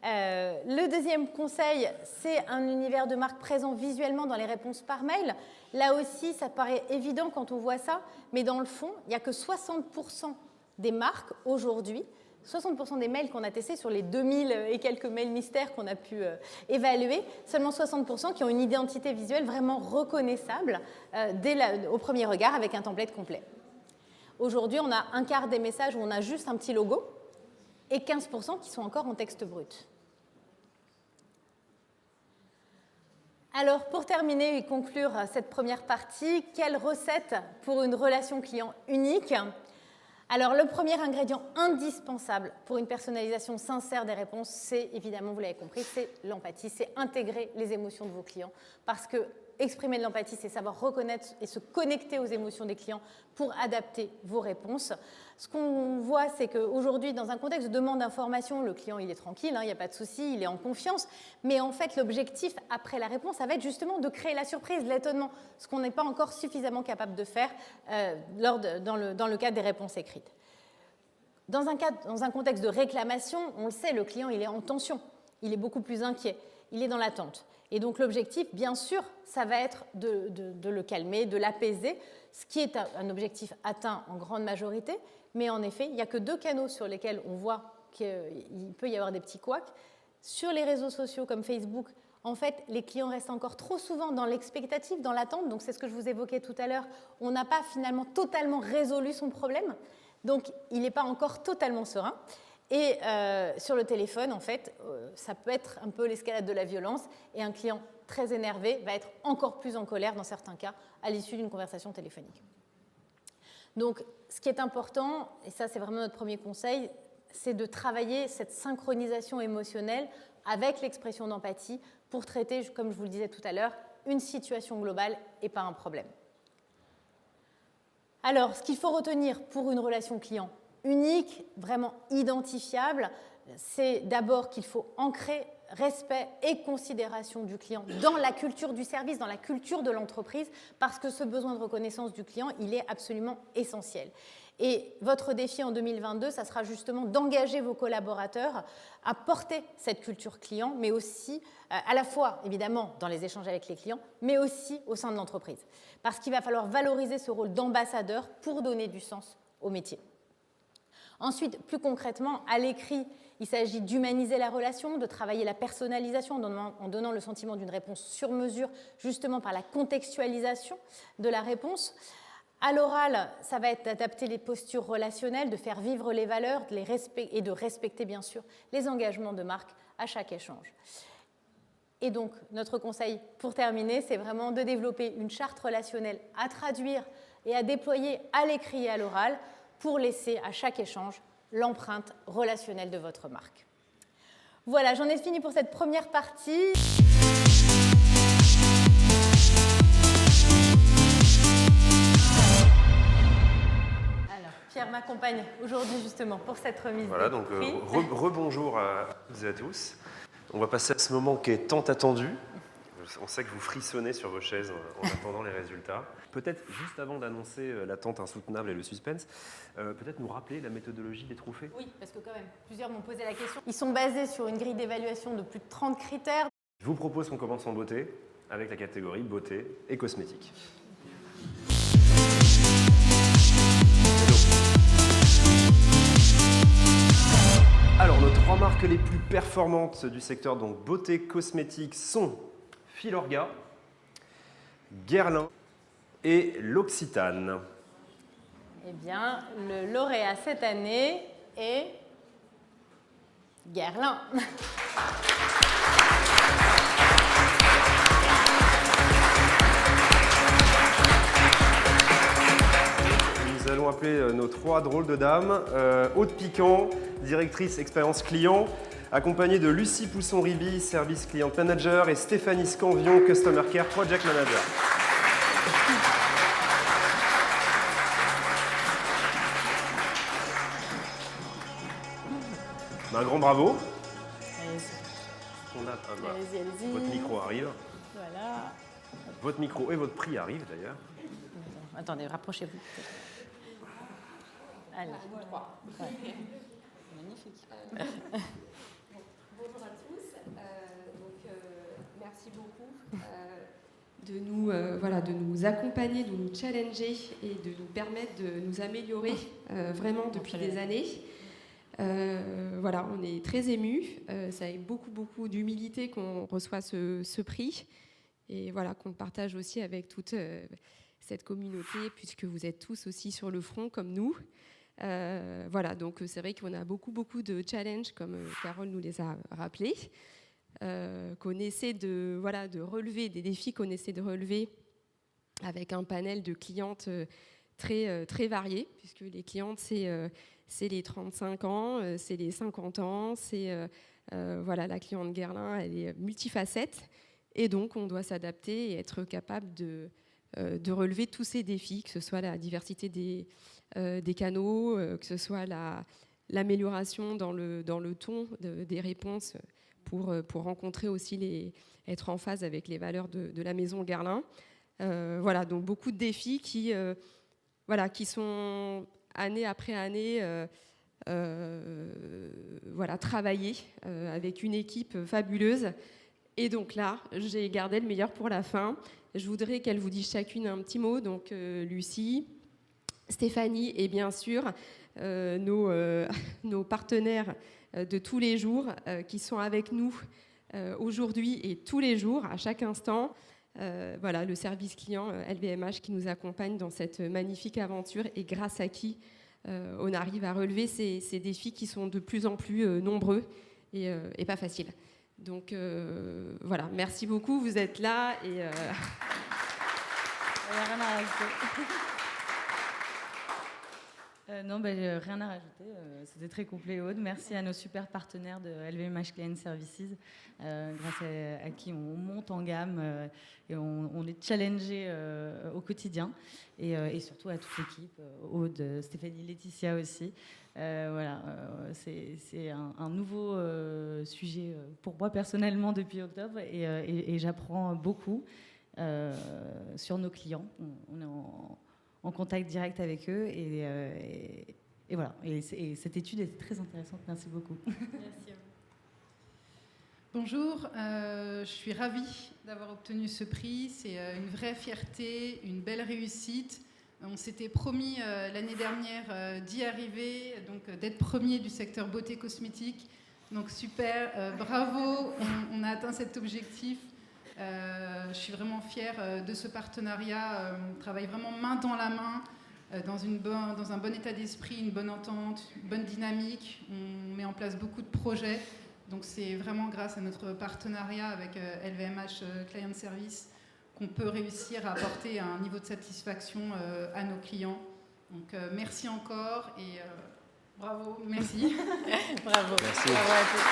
Le deuxième conseil, c'est un univers de marque présent visuellement dans les réponses par mail. Là aussi, ça paraît évident quand on voit ça, mais dans le fond, il n'y a que 60% des marques aujourd'hui, 60% des mails qu'on a testés sur les 2000 et quelques mails mystères qu'on a pu évaluer, seulement 60% qui ont une identité visuelle vraiment reconnaissable au premier regard avec un template complet. Aujourd'hui, on a un quart des messages où on a juste un petit logo et 15% qui sont encore en texte brut. Alors, pour terminer et conclure cette première partie, quelle recette pour une relation client unique ? Alors, le premier ingrédient indispensable pour une personnalisation sincère des réponses, c'est évidemment, vous l'avez compris, c'est l'empathie, c'est intégrer les émotions de vos clients. Parce que exprimer de l'empathie, c'est savoir reconnaître et se connecter aux émotions des clients pour adapter vos réponses. Ce qu'on voit, c'est qu'aujourd'hui, dans un contexte de demande d'information, le client il est tranquille, il n'y a pas de souci, il est en confiance, mais en fait, l'objectif après la réponse, ça va être justement de créer la surprise, l'étonnement, ce qu'on n'est pas encore suffisamment capable de faire dans le cadre des réponses écrites. Dans un contexte de réclamation, on le sait, le client il est en tension, il est beaucoup plus inquiet, il est dans l'attente. Et donc l'objectif, bien sûr, ça va être de le calmer, de l'apaiser, ce qui est un objectif atteint en grande majorité, mais en effet, il n'y a que 2 canaux sur lesquels on voit qu'il peut y avoir des petits couacs. Sur les réseaux sociaux comme Facebook, en fait, les clients restent encore trop souvent dans l'expectative, dans l'attente, donc c'est ce que je vous évoquais tout à l'heure, on n'a pas finalement totalement résolu son problème, donc il n'est pas encore totalement serein. Et sur le téléphone, en fait, ça peut être un peu l'escalade de la violence et un client très énervé va être encore plus en colère dans certains cas à l'issue d'une conversation téléphonique. Donc, ce qui est important, et ça c'est vraiment notre premier conseil, c'est de travailler cette synchronisation émotionnelle avec l'expression d'empathie pour traiter, comme je vous le disais tout à l'heure, une situation globale et pas un problème. Alors, ce qu'il faut retenir pour une relation client unique, vraiment identifiable, c'est d'abord qu'il faut ancrer respect et considération du client dans la culture du service, dans la culture de l'entreprise, parce que ce besoin de reconnaissance du client, il est absolument essentiel. Et votre défi en 2022, ça sera justement d'engager vos collaborateurs à porter cette culture client, mais aussi à la fois, évidemment, dans les échanges avec les clients, mais aussi au sein de l'entreprise. Parce qu'il va falloir valoriser ce rôle d'ambassadeur pour donner du sens au métier. Ensuite, plus concrètement, à l'écrit, il s'agit d'humaniser la relation, de travailler la personnalisation en donnant le sentiment d'une réponse sur mesure, justement par la contextualisation de la réponse. À l'oral, ça va être d'adapter les postures relationnelles, de faire vivre les valeurs et de respecter, bien sûr, les engagements de marque à chaque échange. Et donc, notre conseil pour terminer, c'est vraiment de développer une charte relationnelle à traduire et à déployer à l'écrit et à l'oral pour laisser à chaque échange l'empreinte relationnelle de votre marque. Voilà, j'en ai fini pour cette première partie. Alors, Pierre m'accompagne aujourd'hui justement pour cette remise. Voilà, donc rebonjour à toutes et à tous. On va passer à ce moment qui est tant attendu. On sait que vous frissonnez sur vos chaises en attendant les résultats. Peut-être, juste avant d'annoncer l'attente insoutenable et le suspense, peut-être nous rappeler la méthodologie des trophées. Oui, parce que quand même, plusieurs m'ont posé la question. Ils sont basés sur une grille d'évaluation de plus de 30 critères. Je vous propose qu'on commence en beauté, avec la catégorie beauté et cosmétique. Alors, nos 3 marques les plus performantes du secteur donc beauté cosmétique sont Filorga, Guerlain et l'Occitane. Eh bien, le lauréat cette année est Guerlain. Nous allons appeler nos 3 drôles de dames. Aude Piquant, directrice expérience client, accompagnée de Lucie Pousson-Riby, service client manager, et Stéphanie Scanvion, customer care project manager. Un grand bravo. Allez-y. Votre micro arrive. Voilà. Votre micro et votre prix arrivent d'ailleurs. Attendez, rapprochez-vous. Allez. 3. Ouais. Magnifique. Bonjour à tous. Merci beaucoup de nous accompagner, de nous challenger et de nous permettre de nous améliorer vraiment depuis des années. On est très émus. C'est avec beaucoup d'humilité qu'on reçoit ce prix et voilà, qu'on le partage aussi avec toute cette communauté, puisque vous êtes tous aussi sur le front comme nous. Donc c'est vrai qu'on a beaucoup de challenges, comme Carole nous les a rappelés, qu'on essaie de relever, des défis qu'on essaie de relever avec un panel de clientes très variées, puisque les clientes, c'est les 35 ans, c'est les 50 ans, c'est la cliente Guerlain, elle est multifacette. Et donc, on doit s'adapter et être capable de relever tous ces défis, que ce soit la diversité des canaux, que ce soit l'amélioration dans le ton des réponses pour rencontrer aussi être en phase avec les valeurs de la maison Guerlain. Voilà, donc beaucoup de défis qui sont année après année travaillés avec une équipe fabuleuse. Et donc là, j'ai gardé le meilleur pour la fin. Je voudrais qu'elles vous disent chacune un petit mot. Donc Lucie, Stéphanie et bien sûr nos partenaires de tous les jours qui sont avec nous aujourd'hui et tous les jours, à chaque instant. Le service client LVMH qui nous accompagne dans cette magnifique aventure et grâce à qui on arrive à relever ces défis qui sont de plus en plus nombreux et pas faciles. Donc merci beaucoup, vous êtes là et... Rien à rajouter. Non, rien à rajouter. C'était très complet, Aude. Merci à nos super partenaires de LVMH Client Services, grâce à qui on monte en gamme et on est challengé au quotidien. Et surtout à toute l'équipe, Aude, Stéphanie, Laetitia aussi. C'est un nouveau sujet pour moi personnellement depuis octobre et j'apprends beaucoup sur nos clients. On est en contact direct avec eux et voilà. Et cette étude est très intéressante. Merci beaucoup. Merci. Bonjour, je suis ravie d'avoir obtenu ce prix. C'est une vraie fierté, une belle réussite. On s'était promis l'année dernière d'y arriver, donc d'être premier du secteur beauté cosmétique. Donc super, bravo, on a atteint cet objectif. Je suis vraiment fière de ce partenariat. On travaille vraiment main dans la main, dans un bon état d'esprit, une bonne entente, une bonne dynamique. On met en place beaucoup de projets. Donc c'est vraiment grâce à notre partenariat avec LVMH Client Service qu'on peut réussir à apporter un niveau de satisfaction à nos clients. Donc merci encore et bravo, merci. Bravo. Merci. Bravo à tous.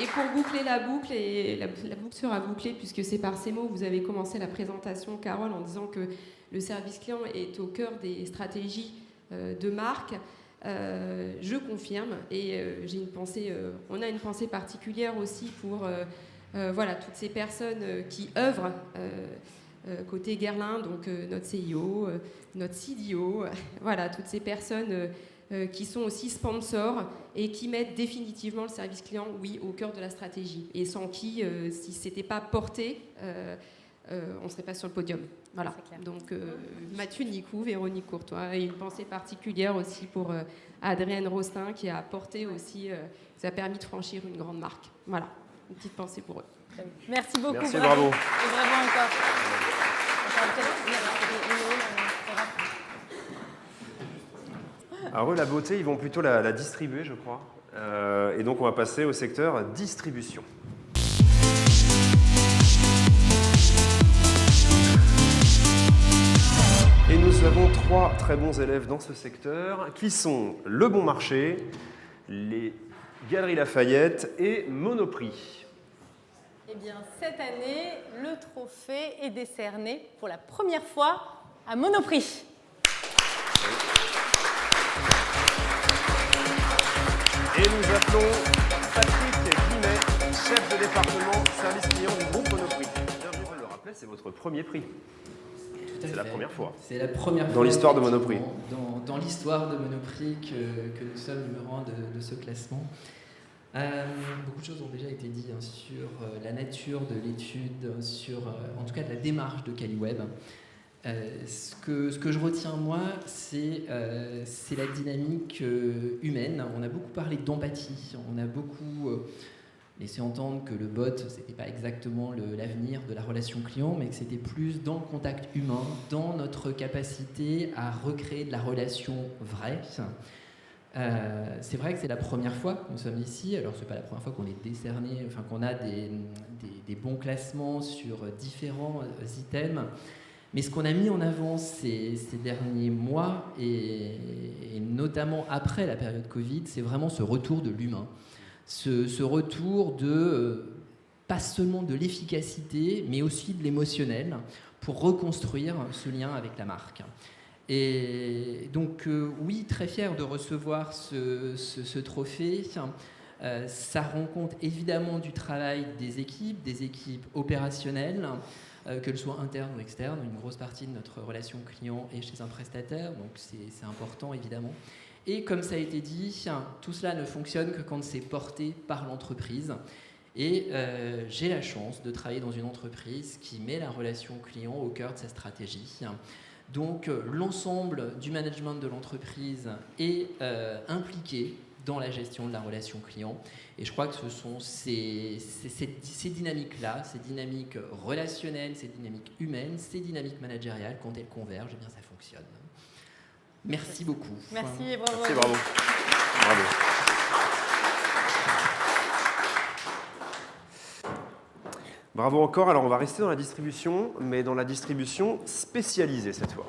Et pour boucler la boucle, et la boucle sera bouclée puisque c'est par ces mots que vous avez commencé la présentation, Carole, en disant que le service client est au cœur des stratégies de marque. Je confirme et on a une pensée particulière aussi pour toutes ces personnes qui œuvrent côté Guerlain, donc notre CIO, notre CDO, toutes ces personnes qui sont aussi sponsors et qui mettent définitivement le service client, au cœur de la stratégie. Et sans qui, si ce n'était pas porté, on ne serait pas sur le podium. Voilà. Donc Mathieu Nicou, Véronique Courtois, et une pensée particulière aussi pour Adrienne Rostin qui a porté aussi, ça a permis de franchir une grande marque. Voilà, une petite pensée pour eux. Merci beaucoup. Merci, bravo. Et bravo encore. Alors eux, la beauté, ils vont plutôt la distribuer, je crois. Et donc on va passer au secteur distribution. Et nous avons 3 très bons élèves dans ce secteur, qui sont Le Bon Marché, les Galeries Lafayette et Monoprix. Eh bien, cette année, le trophée est décerné pour la première fois à Monoprix. Et nous appelons Patrick Guimet, chef de département service client du groupe Monoprix. Bienvenue, je le rappelle, c'est votre premier prix. C'est la première fois. C'est la première fois dans l'histoire de Monoprix. Dans l'histoire de Monoprix que nous sommes numéro 1 de ce classement. Beaucoup de choses ont déjà été dites sur la nature de l'étude, sur en tout cas de la démarche de Caliweb. Ce que je retiens moi, c'est la dynamique humaine. On a beaucoup parlé d'empathie, on a beaucoup laissé entendre que le bot, c'était pas exactement l'avenir de la relation client, mais que c'était plus dans le contact humain, dans notre capacité à recréer de la relation vraie. C'est vrai que c'est la première fois que nous sommes ici. Alors c'est pas la première fois qu'on est décerné, enfin qu'on a des bons classements sur différents items. Mais ce qu'on a mis en avant ces derniers mois, et notamment après la période Covid, c'est vraiment ce retour de l'humain. ce retour de pas seulement de l'efficacité, mais aussi de l'émotionnel pour reconstruire ce lien avec la marque. Et donc oui, très fier de recevoir ce trophée. Ça rend compte évidemment du travail des équipes opérationnelles, qu'elles soient internes ou externes. Une grosse partie de notre relation client est chez un prestataire, donc c'est important évidemment. Et comme ça a été dit, tout cela ne fonctionne que quand c'est porté par l'entreprise. Et j'ai la chance de travailler dans une entreprise qui met la relation client au cœur de sa stratégie. Donc l'ensemble du management de l'entreprise est impliqué dans la gestion de la relation client. Et je crois que ce sont ces dynamiques-là, ces dynamiques relationnelles, ces dynamiques humaines, ces dynamiques managériales, quand elles convergent, eh bien, ça fonctionne. Merci beaucoup. Merci et bravo. Merci, bravo. Bravo. Bravo encore. Alors, on va rester dans la distribution, mais dans la distribution spécialisée cette fois.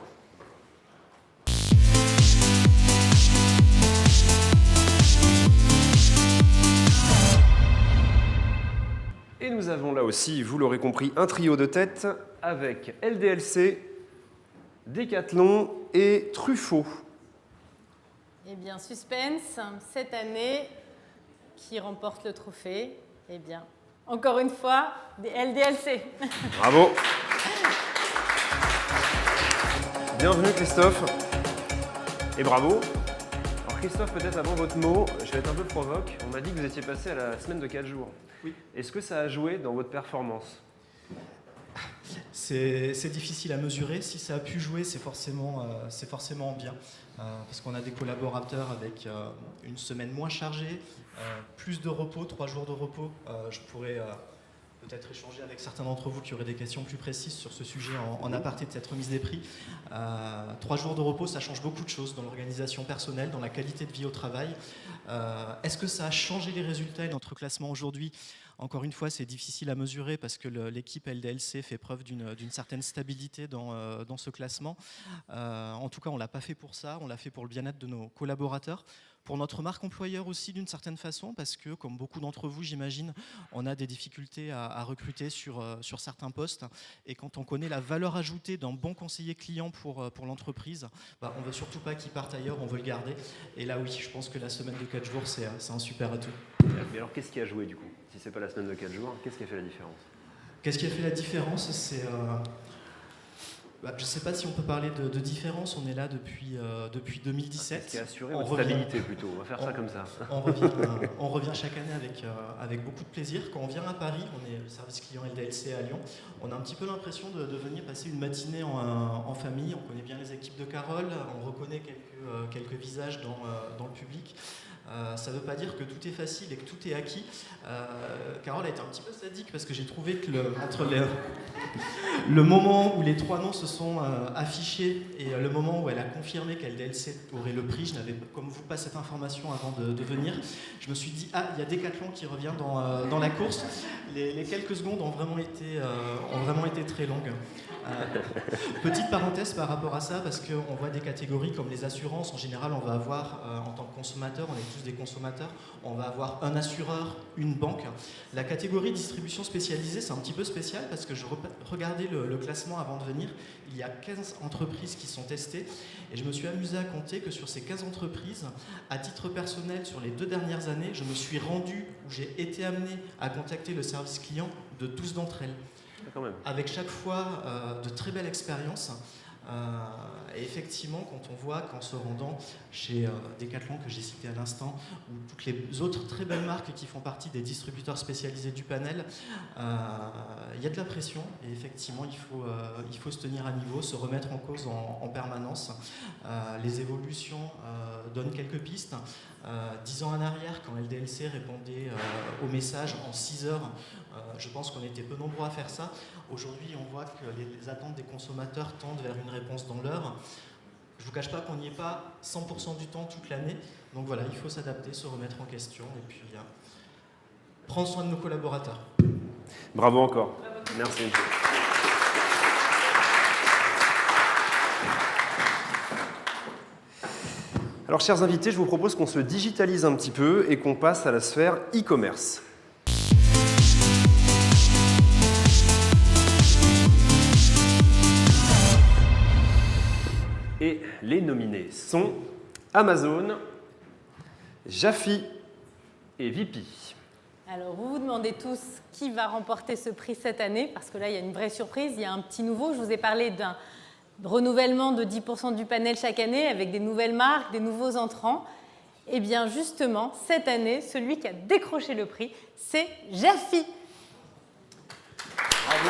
Et nous avons là aussi, vous l'aurez compris, un trio de tête avec LDLC, Decathlon et Truffaut. Eh bien, suspense, cette année, qui remporte le trophée? Eh bien, encore une fois, des LDLC. Bravo. Bienvenue Christophe. Et bravo. Alors Christophe, peut-être avant votre mot, je vais être un peu provoque. On m'a dit que vous étiez passé à la semaine de 4 jours. Oui. Est-ce que ça a joué dans votre performance? C'est difficile à mesurer. Si ça a pu jouer, c'est forcément bien. Parce qu'on a des collaborateurs avec une semaine moins chargée, plus de repos, 3 jours de repos. Je pourrais peut-être échanger avec certains d'entre vous qui auraient des questions plus précises sur ce sujet en aparté de cette remise des prix. 3 jours de repos, ça change beaucoup de choses dans l'organisation personnelle, dans la qualité de vie au travail. Est-ce que ça a changé les résultats et notre classement aujourd'hui? Encore une fois, c'est difficile à mesurer parce que l'équipe LDLC fait preuve d'une certaine stabilité dans ce classement. En tout cas, on ne l'a pas fait pour ça, on l'a fait pour le bien-être de nos collaborateurs. Pour notre marque employeur aussi d'une certaine façon, parce que comme beaucoup d'entre vous, j'imagine, on a des difficultés à recruter sur certains postes. Et quand on connaît la valeur ajoutée d'un bon conseiller client pour l'entreprise, on ne veut surtout pas qu'il parte ailleurs, on veut le garder. Et là, oui, je pense que la semaine de 4 jours, c'est un super atout. Mais alors, qu'est-ce qui a joué du coup? Si ce n'est pas la semaine de 4 jours, qu'est-ce qui a fait la différence? Qu'est-ce qui a fait la différence? C'est... je ne sais pas si on peut parler de différence, on est là depuis 2017. Qu'est-ce qui a assuré votre stabilité plutôt? On va faire ça comme ça. On revient chaque année avec beaucoup de plaisir. Quand on vient à Paris, on est le service client LDLC à Lyon, on a un petit peu l'impression de venir passer une matinée en famille. On connaît bien les équipes de Carole, on reconnaît quelques visages dans le public. Ça ne veut pas dire que tout est facile et que tout est acquis. Carole a été un petit peu sadique parce que j'ai trouvé que entre le moment où les 3 noms se sont affichés et le moment où elle a confirmé qu'LDLC aurait le prix, je n'avais comme vous pas cette information avant de venir. Je me suis dit, il y a Decathlon qui revient dans la course. Les quelques secondes ont vraiment été très longues. Petite parenthèse par rapport à ça, parce qu'on voit des catégories comme les assurances. En général, on va avoir, en tant que consommateur, on est tous des consommateurs, on va avoir un assureur, une banque. La catégorie distribution spécialisée, c'est un petit peu spécial parce que je regardais le classement avant de venir. Il y a 15 entreprises qui sont testées et je me suis amusé à compter que sur ces 15 entreprises, à titre personnel, sur les 2 dernières années, je me suis rendu, ou j'ai été amené à contacter le service client de 12 d'entre elles. Quand même. Avec chaque fois de très belles expériences. Et effectivement, quand on voit qu'en se rendant chez Decathlon, que j'ai cité à l'instant, ou toutes les autres très belles marques qui font partie des distributeurs spécialisés du panel, il y a de la pression et effectivement, il faut se tenir à niveau, se remettre en cause en permanence. Les évolutions donnent quelques pistes. 10 ans en arrière, quand LDLC répondait aux messages en 6 heures, je pense qu'on était peu nombreux à faire ça. Aujourd'hui, on voit que les attentes des consommateurs tendent vers une réponse dans l'heure. Je ne vous cache pas qu'on n'y est pas 100% du temps toute l'année. Donc voilà, il faut s'adapter, se remettre en question et puis prendre soin de nos collaborateurs. Bravo encore. Merci. Alors, chers invités, je vous propose qu'on se digitalise un petit peu et qu'on passe à la sphère e-commerce. Et les nominés sont Amazon, Jafi et Vipi. Alors, vous vous demandez tous qui va remporter ce prix cette année, parce que là, il y a une vraie surprise, il y a un petit nouveau. Je vous ai parlé d'un renouvellement de 10% du panel chaque année, avec des nouvelles marques, des nouveaux entrants. Eh bien, justement, cette année, celui qui a décroché le prix, c'est Jafi. Bravo.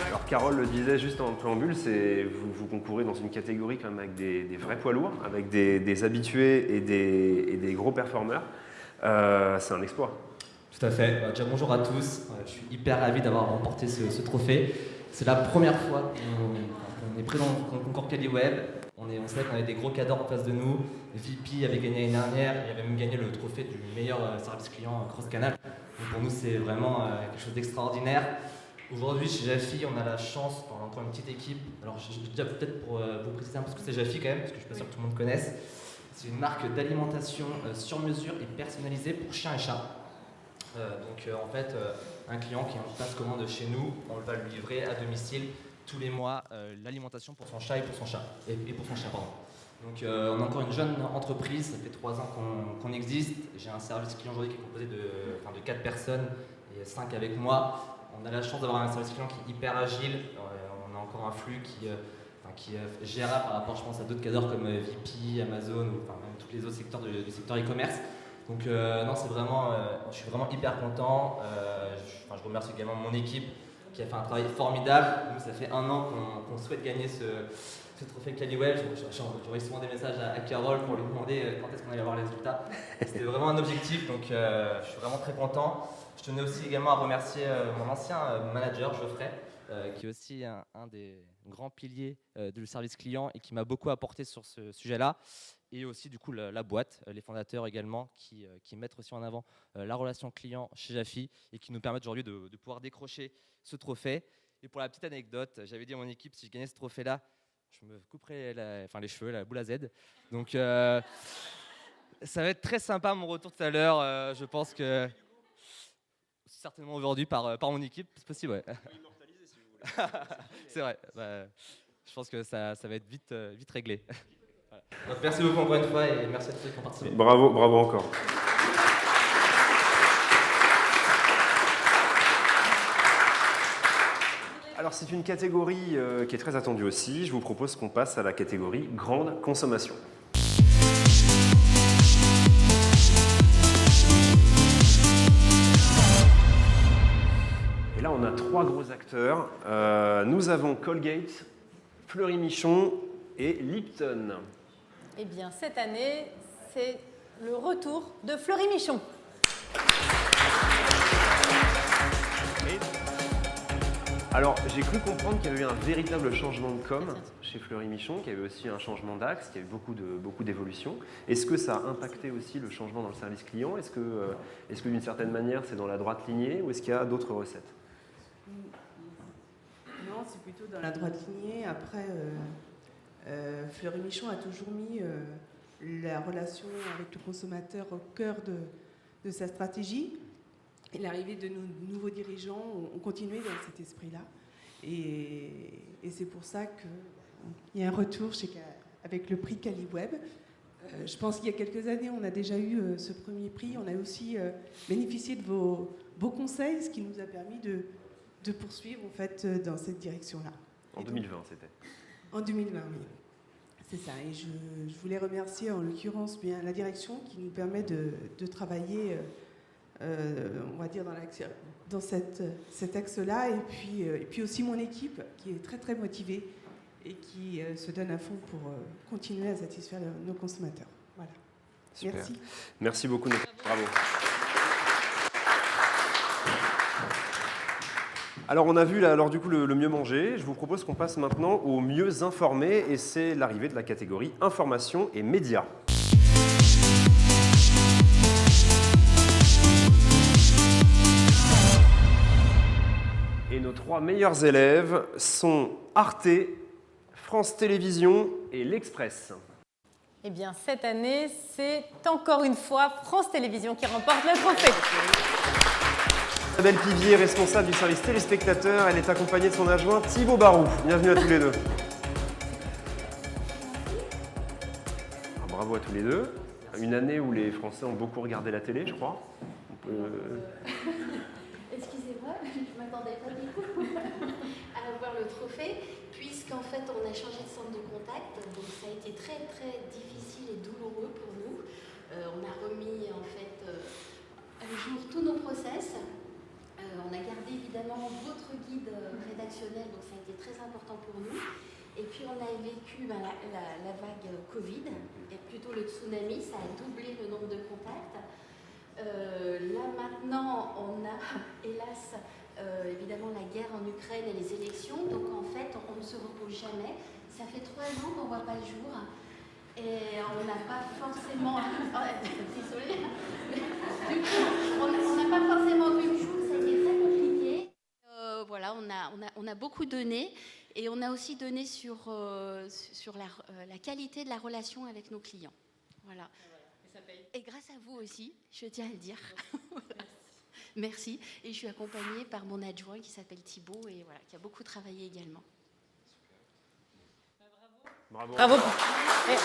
Alors, Carole le disait juste en préambule, vous concourez dans une catégorie quand même avec des vrais poids lourds, avec des habitués et des gros performeurs. C'est un exploit. Tout à fait. Déjà, bonjour à tous. Je suis hyper ravi d'avoir remporté ce trophée. C'est la première fois qu'on est présent dans le concours Caliweb. On savait qu'on avait des gros cadors en face de nous. VP avait gagné l'année dernière. Il avait même gagné le trophée du meilleur service client cross-canal. Donc pour nous, c'est vraiment quelque chose d'extraordinaire. Aujourd'hui, chez Jafi, on a la chance, encore une petite équipe. Alors, je dis peut-être pour vous préciser un peu ce que c'est Jafi quand même, parce que je ne suis pas sûr que tout le monde connaisse. C'est une marque d'alimentation sur mesure et personnalisée pour chiens et chats. En fait, un client qui passe commande chez nous, on va lui livrer à domicile tous les mois l'alimentation pour son chat et pour son chat. Et pour son chien, pardon. Donc on est encore une jeune entreprise, ça fait 3 ans qu'on existe. J'ai un service client aujourd'hui qui est composé de 4 personnes et 5 avec moi. On a la chance d'avoir un service client qui est hyper agile. On a encore un flux qui est gérable par rapport, je pense, à d'autres cadres comme VP, Amazon ou même tous les autres secteurs du secteur e-commerce. Donc non, c'est vraiment, je suis vraiment hyper content. Je remercie également mon équipe qui a fait un travail formidable. Nous, ça fait 1 an qu'on souhaite gagner ce trophée Caliweb. J'envoie souvent des messages à Carole pour lui demander quand est-ce qu'on allait avoir les résultats. C'était vraiment un objectif, donc je suis vraiment très content. Je tenais aussi également à remercier mon ancien manager, Geoffrey, qui est aussi un des grands piliers du service client et qui m'a beaucoup apporté sur ce sujet-là. Et aussi du coup la boîte, les fondateurs également, qui mettent aussi en avant la relation client chez Jafi et qui nous permettent aujourd'hui de pouvoir décrocher ce trophée. Et pour la petite anecdote, j'avais dit à mon équipe, si je gagnais ce trophée-là, je me couperais les cheveux, la boule à Z. Donc ça va être très sympa mon retour tout à l'heure. Je pense que certainement aujourd'hui par mon équipe, c'est possible. Ouais. C'est vrai. Je pense que ça va être vite réglé. Voilà. Donc, merci beaucoup encore une fois et merci à tous ceux qui ont participé. Bravo encore. Alors c'est une catégorie qui est très attendue aussi. Je vous propose qu'on passe à la catégorie grande consommation. Et là on a 3 gros acteurs. Nous avons Colgate, Fleury Michon et Lipton. Eh bien, cette année, c'est le retour de Fleury Michon. Alors, j'ai cru comprendre qu'il y avait eu un véritable changement de com chez Fleury Michon, qu'il y avait aussi un changement d'axe, qu'il y avait beaucoup d'évolutions. Est-ce que ça a impacté aussi le changement dans le service client ? Est-ce que d'une certaine manière, c'est dans la droite lignée ou est-ce qu'il y a d'autres recettes ? Non, c'est plutôt dans la droite lignée. Après, Fleury Michon a toujours mis la relation avec le consommateur au cœur de sa stratégie. Et l'arrivée de nos nouveaux dirigeants ont continué dans cet esprit-là. Et c'est pour ça qu'il y a un retour avec le prix Caliweb. Je pense qu'il y a quelques années, on a déjà eu ce premier prix. On a aussi bénéficié de vos conseils, ce qui nous a permis de poursuivre en fait, dans cette direction-là. En 2020, c'était. En 2020, oui. C'est ça. Et je voulais remercier en l'occurrence bien la direction qui nous permet de travailler... on va dire dans cet axe-là, et puis aussi mon équipe qui est très très motivée et qui se donne à fond pour continuer à satisfaire nos consommateurs. Voilà. Super. Merci. Merci beaucoup. Bravo. Alors on a vu là, alors du coup le mieux manger. Je vous propose qu'on passe maintenant au mieux informé et c'est l'arrivée de la catégorie information et médias. Et nos 3 meilleurs élèves sont Arte, France Télévisions et l'Express. Eh bien, cette année, c'est encore une fois France Télévisions qui remporte le trophée. Isabelle Pivier, responsable du service téléspectateur, elle est accompagnée de son adjoint Thibaut Barou. Bienvenue à tous les deux. Alors, bravo à tous les deux. Une année où les Français ont beaucoup regardé la télé, je crois. Excusez-moi, je ne m'attendais pas du tout à avoir le trophée, puisqu'en fait on a changé de centre de contact, donc ça a été très très difficile et douloureux pour nous. On a remis en fait à jour tous nos process. On a gardé évidemment votre guide rédactionnel, donc ça a été très important pour nous. Et puis on a vécu la vague Covid, et plutôt le tsunami, ça a doublé le nombre de contacts. Là maintenant, on a hélas évidemment la guerre en Ukraine et les élections, donc en fait on ne se repose jamais. Ça fait 3 ans qu'on ne voit pas le jour et on n'a pas forcément... Désolée. Du coup, on n'a pas forcément vu le jour, ça a été très compliqué. Voilà, on a beaucoup donné. Et on a aussi donné sur la qualité de la relation avec nos clients. Voilà. Et grâce à vous aussi, je tiens à le dire. Merci. Et je suis accompagnée par mon adjoint qui s'appelle Thibaut et voilà, qui a beaucoup travaillé également. Bravo. Bravo. Et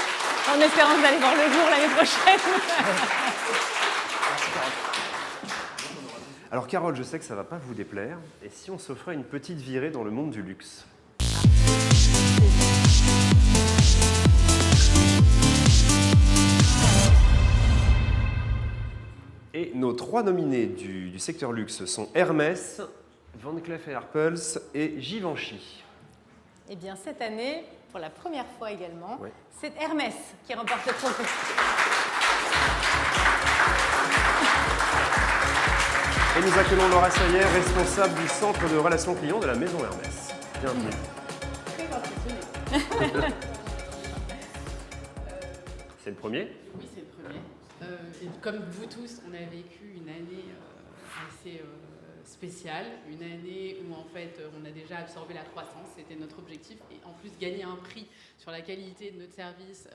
en espérant que vous allez voir le jour l'année prochaine. Alors Carole, je sais que ça ne va pas vous déplaire. Et si on s'offrait une petite virée dans le monde du luxe ? Et nos 3 nominés du secteur luxe sont Hermès, Van Cleef & Arpels et Givenchy. Eh bien, cette année, pour la première fois également, ouais, c'est Hermès qui remporte le trophée. Et nous accueillons Laura Sayer, responsable du centre de relations clients de la maison Hermès. Bienvenue. C'est le premier ? Oui, c'est le premier. Et comme vous tous, on a vécu une année assez spéciale, une année où en fait on a déjà absorbé la croissance, c'était notre objectif, et en plus gagner un prix sur la qualité de notre service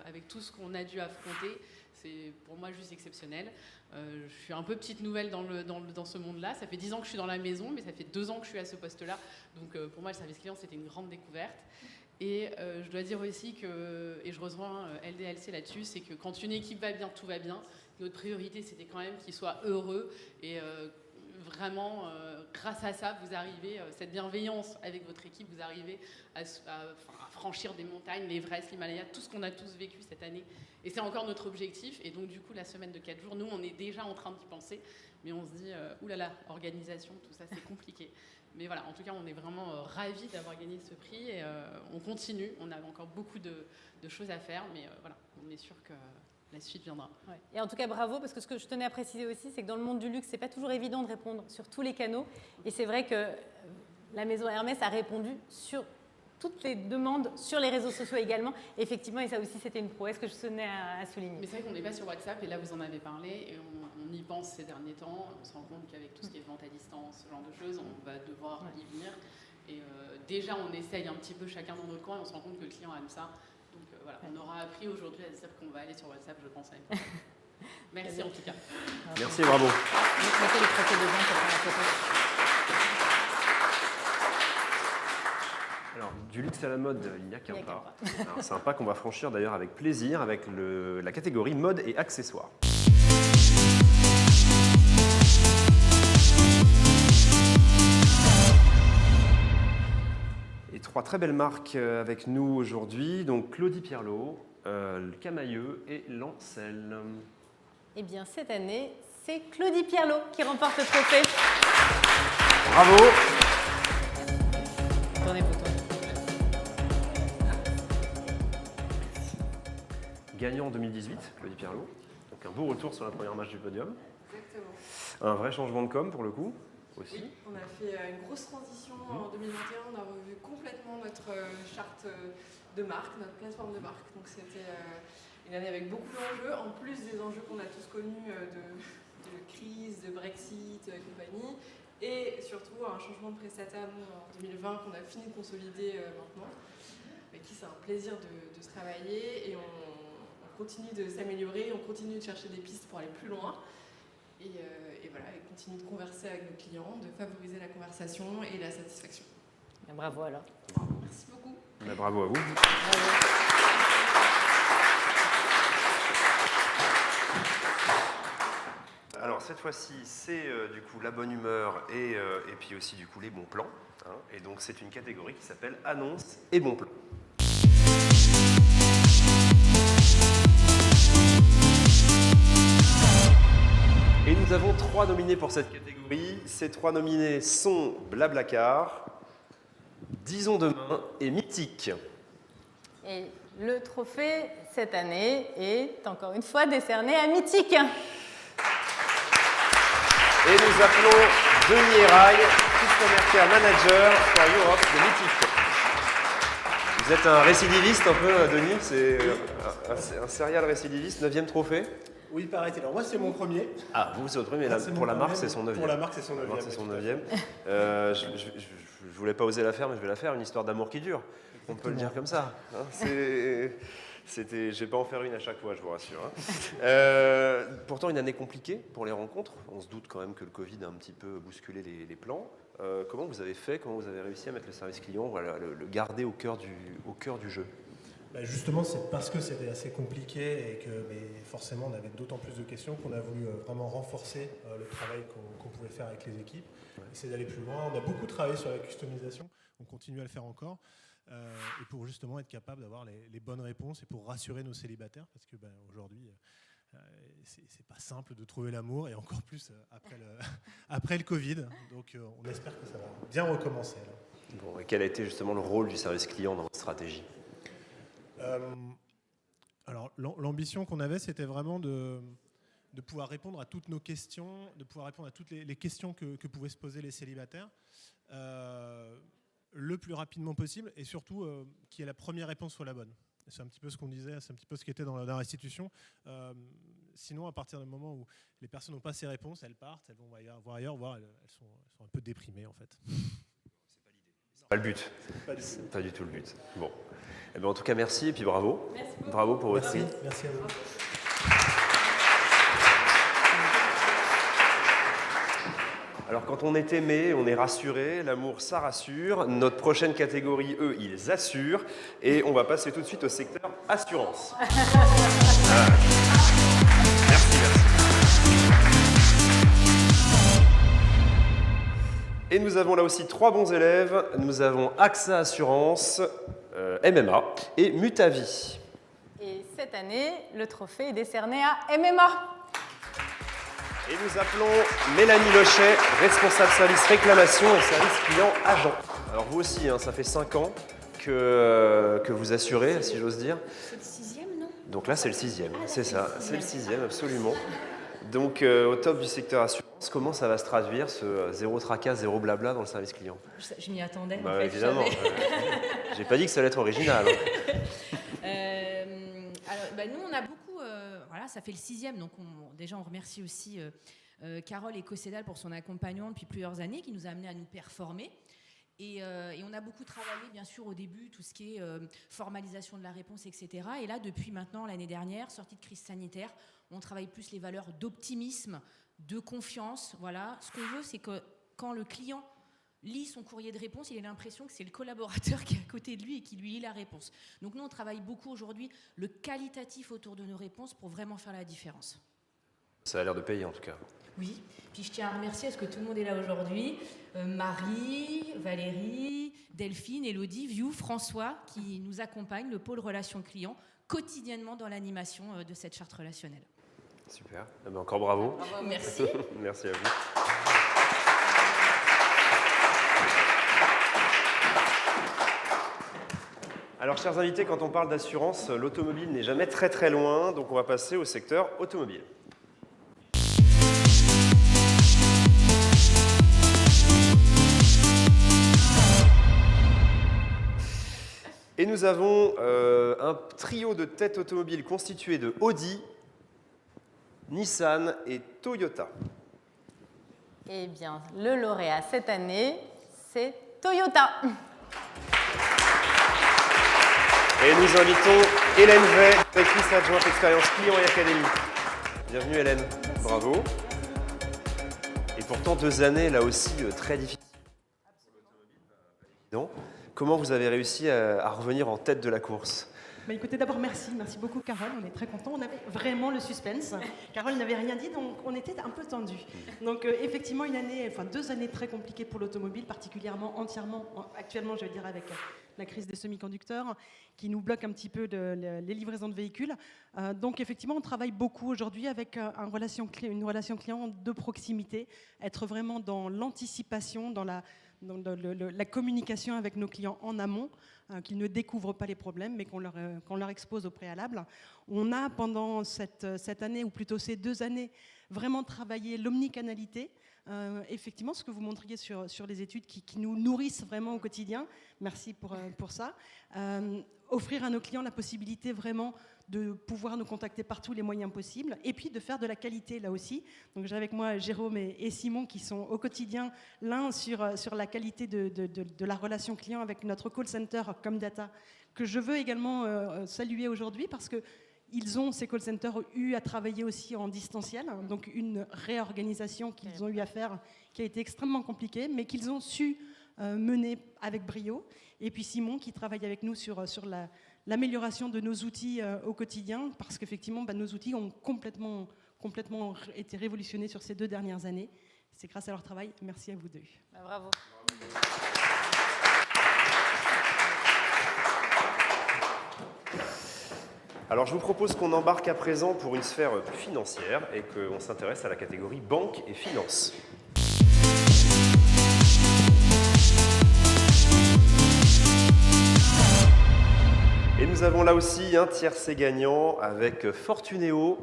avec tout ce qu'on a dû affronter, c'est pour moi juste exceptionnel. Je suis un peu petite nouvelle dans ce monde-là, ça fait 10 ans que je suis dans la maison, mais ça fait 2 ans que je suis à ce poste-là, donc pour moi le service client c'était une grande découverte. Et je dois dire aussi que, et je rejoins LDLC là-dessus, c'est que quand une équipe va bien, tout va bien. Notre priorité, c'était quand même qu'ils soient heureux. Et vraiment, grâce à ça, vous arrivez, cette bienveillance avec votre équipe, vous arrivez à franchir des montagnes, l'Everest, l'Himalaya, tout ce qu'on a tous vécu cette année. Et c'est encore notre objectif. Et donc, du coup, la semaine de 4 jours, nous, on est déjà en train d'y penser. Mais on se dit, oulala, organisation, tout ça, c'est compliqué. Mais voilà, en tout cas, on est vraiment ravis d'avoir gagné ce prix et on continue. On a encore beaucoup de choses à faire, mais voilà, on est sûr que la suite viendra. Ouais. Et en tout cas, bravo, parce que ce que je tenais à préciser aussi, c'est que dans le monde du luxe, c'est pas toujours évident de répondre sur tous les canaux. Et c'est vrai que la maison Hermès a répondu sur toutes les demandes sur les réseaux sociaux également. Et effectivement, et ça aussi, c'était une prouesse que je tenais à souligner. Mais c'est vrai qu'on n'est pas sur WhatsApp, et là, vous en avez parlé, et on y pense ces derniers temps. On se rend compte qu'avec tout ce qui est vente à distance, ce genre de choses, on va devoir y venir. Et déjà, on essaye un petit peu chacun dans notre coin, et on se rend compte que le client aime ça. Donc voilà, on aura appris aujourd'hui à dire qu'on va aller sur WhatsApp, je pense. Merci en tout cas. Merci, bravo. Mettez les trophées devant pour prendre la photo. Alors, du luxe à la mode, il n'y a qu'un pas. C'est un pas qu'on va franchir d'ailleurs avec plaisir avec la catégorie mode et accessoires. Et 3 très belles marques avec nous aujourd'hui, donc Claudie Pierlot, Camailleux et Lancel. Eh bien, cette année, c'est Claudie Pierlot qui remporte le trophée. Bravo. Attendez, photo. Gagnant en 2018, Claudie Pierlot. Donc un beau retour sur la première marche du podium. Exactement. Un vrai changement de com pour le coup, aussi. Oui, on a fait une grosse transition en 2021. On a revu complètement notre charte de marque, notre plateforme de marque. Donc c'était une année avec beaucoup d'enjeux, en plus des enjeux qu'on a tous connus de crise, de Brexit et compagnie. Et surtout un changement de prestataire en 2020 qu'on a fini de consolider maintenant. avec qui c'est un plaisir de travailler et on continue de s'améliorer, on continue de chercher des pistes pour aller plus loin. Et voilà, et continue de converser avec nos clients, de favoriser la conversation et la satisfaction. Bien, bravo alors. Merci beaucoup. Bravo à vous. Alors cette fois-ci, c'est du coup la bonne humeur et puis aussi du coup les bons plans. Hein. Et donc c'est une catégorie qui s'appelle annonces et bons plans. Et nous avons 3 nominés pour cette catégorie. Ces 3 nominés sont Blablacar, Disons Demain et Mythique. Et le trophée cette année est encore une fois décerné à Mythique. Et nous appelons Denis Eraille, Customer Care Manager for Europe de Mythique. Vous êtes un récidiviste un peu, Denis, c'est un serial récidiviste, 9e trophée. Oui, paraît-il. Alors moi, c'est mon premier. Ah, vous, c'est votre premier, pour la marque, c'est son 9e. Pour la marque, c'est son 9e. C'est son 9e. Je voulais pas oser la faire, mais je vais la faire, une histoire d'amour qui dure. On peut le dire comme ça. Hein, je vais pas en faire une à chaque fois, je vous rassure. Hein. Pourtant, une année compliquée pour les rencontres. On se doute quand même que le Covid a un petit peu bousculé les plans. Comment vous avez fait, comment vous avez réussi à mettre le service client, voilà, le garder au cœur du jeu? Justement, c'est parce que c'était assez compliqué et que forcément on avait d'autant plus de questions qu'on a voulu vraiment renforcer le travail qu'on pouvait faire avec les équipes, essayer d'aller plus loin. On a beaucoup travaillé sur la customisation, on continue à le faire encore, et pour justement être capable d'avoir les bonnes réponses et pour rassurer nos célibataires, parce que aujourd'hui, c'est pas simple de trouver l'amour, et encore plus après le Covid. Donc on espère que ça va bien recommencer. Là. Bon, et quel a été justement le rôle du service client dans votre stratégie? Alors l'ambition qu'on avait, c'était vraiment de pouvoir répondre à toutes nos questions, de pouvoir répondre à toutes les questions que pouvaient se poser les célibataires le plus rapidement possible, et surtout qu'il y ait la première réponse soit la bonne. C'est un petit peu ce qu'on disait, c'est un petit peu ce qui était dans la restitution. Sinon, à partir du moment où les personnes n'ont pas ces réponses, elles partent, elles vont voir ailleurs, voire elles sont un peu déprimées en fait. Pas le but. C'est pas du tout le but. Bon. Eh bien, en tout cas, merci et puis bravo. Merci beaucoup. Bravo pour votre prix. Merci à vous. Alors, quand on est aimé, on est rassuré. L'amour, ça rassure. Notre prochaine catégorie, eux, ils assurent. Et on va passer tout de suite au secteur assurance. Merci. Et nous avons là aussi 3 bons élèves. Nous avons AXA Assurance, MMA et Mutavi. Et cette année, le trophée est décerné à MMA. Et nous appelons Mélanie Lochet, responsable service réclamation et service client agent. Alors vous aussi, hein, ça fait 5 ans que vous assurez, si j'ose dire. C'est le 6e, non? Donc là, c'est le 6e, c'est ça, c'est le 6e, absolument. Donc au top du secteur assurance, comment ça va se traduire, ce zéro tracas, zéro blabla dans le service client? Je m'y attendais, Bah, en fait. évidemment, j'ai pas dit que ça allait être original. Alors, nous, on a beaucoup... voilà, ça fait le 6e, donc déjà, on remercie aussi Carole et Cossédal pour son accompagnement depuis plusieurs années, qui nous a amené à nous performer. Et on a beaucoup travaillé, bien sûr, au début, tout ce qui est formalisation de la réponse, etc. Et là, depuis maintenant, l'année dernière, sortie de crise sanitaire, on travaille plus les valeurs d'optimisme, de confiance. Voilà. Ce qu'on veut, c'est que quand le client lit son courrier de réponse, il a l'impression que c'est le collaborateur qui est à côté de lui et qui lui lit la réponse. Donc nous, on travaille beaucoup aujourd'hui le qualitatif autour de nos réponses pour vraiment faire la différence. Ça a l'air de payer, en tout cas. Oui, puis je tiens à remercier, parce que tout le monde est là aujourd'hui, Marie, Valérie, Delphine, Élodie, Viou, François, qui nous accompagnent, le pôle relations clients, quotidiennement dans l'animation de cette charte relationnelle. Super, eh bien, encore bravo. Merci. Merci à vous. Alors, chers invités, quand on parle d'assurance, l'automobile n'est jamais très très loin, donc on va passer au secteur automobile. Et nous avons un trio de têtes automobiles constitué de Audi, Nissan et Toyota. Eh bien, le lauréat cette année, c'est Toyota. Et nous invitons Hélène Vey, directrice adjointe expérience client et académie. Bienvenue Hélène, bravo. Et pourtant 2 années là aussi très difficiles. Comment vous avez réussi à revenir en tête de la course ? Écoutez, d'abord merci beaucoup Carole, on est très contents, on avait vraiment le suspense. Carole n'avait rien dit, donc on était un peu tendus. Donc effectivement 2 années très compliquées pour l'automobile, particulièrement actuellement je veux dire avec la crise des semi-conducteurs qui nous bloque un petit peu les livraisons de véhicules. Donc effectivement on travaille beaucoup aujourd'hui avec une relation client de proximité, être vraiment dans l'anticipation, dans la communication avec nos clients en amont, qu'ils ne découvrent pas les problèmes, mais qu'on leur expose au préalable. On a, pendant cette année, ou plutôt ces 2 années, vraiment travaillé l'omnicanalité. Effectivement, ce que vous montriez sur les études qui nous nourrissent vraiment au quotidien. Merci pour ça. Offrir à nos clients la possibilité vraiment de pouvoir nous contacter par tous les moyens possibles et puis de faire de la qualité là aussi. Donc j'ai avec moi Jérôme et Simon qui sont au quotidien l'un sur la qualité de la relation client avec notre call center Comdata que je veux également saluer aujourd'hui parce que ces call centers eu à travailler aussi en distanciel, donc une réorganisation qu'ils ont eu à faire qui a été extrêmement compliquée mais qu'ils ont su mener avec brio. Et puis Simon qui travaille avec nous sur l'amélioration de nos outils au quotidien, parce qu'effectivement, nos outils ont complètement été révolutionnés sur ces 2 dernières années. C'est grâce à leur travail. Merci à vous 2. Bravo. Alors je vous propose qu'on embarque à présent pour une sphère plus financière et qu'on s'intéresse à la catégorie banque et finance. Et nous avons là aussi un tiercé gagnant avec Fortunéo,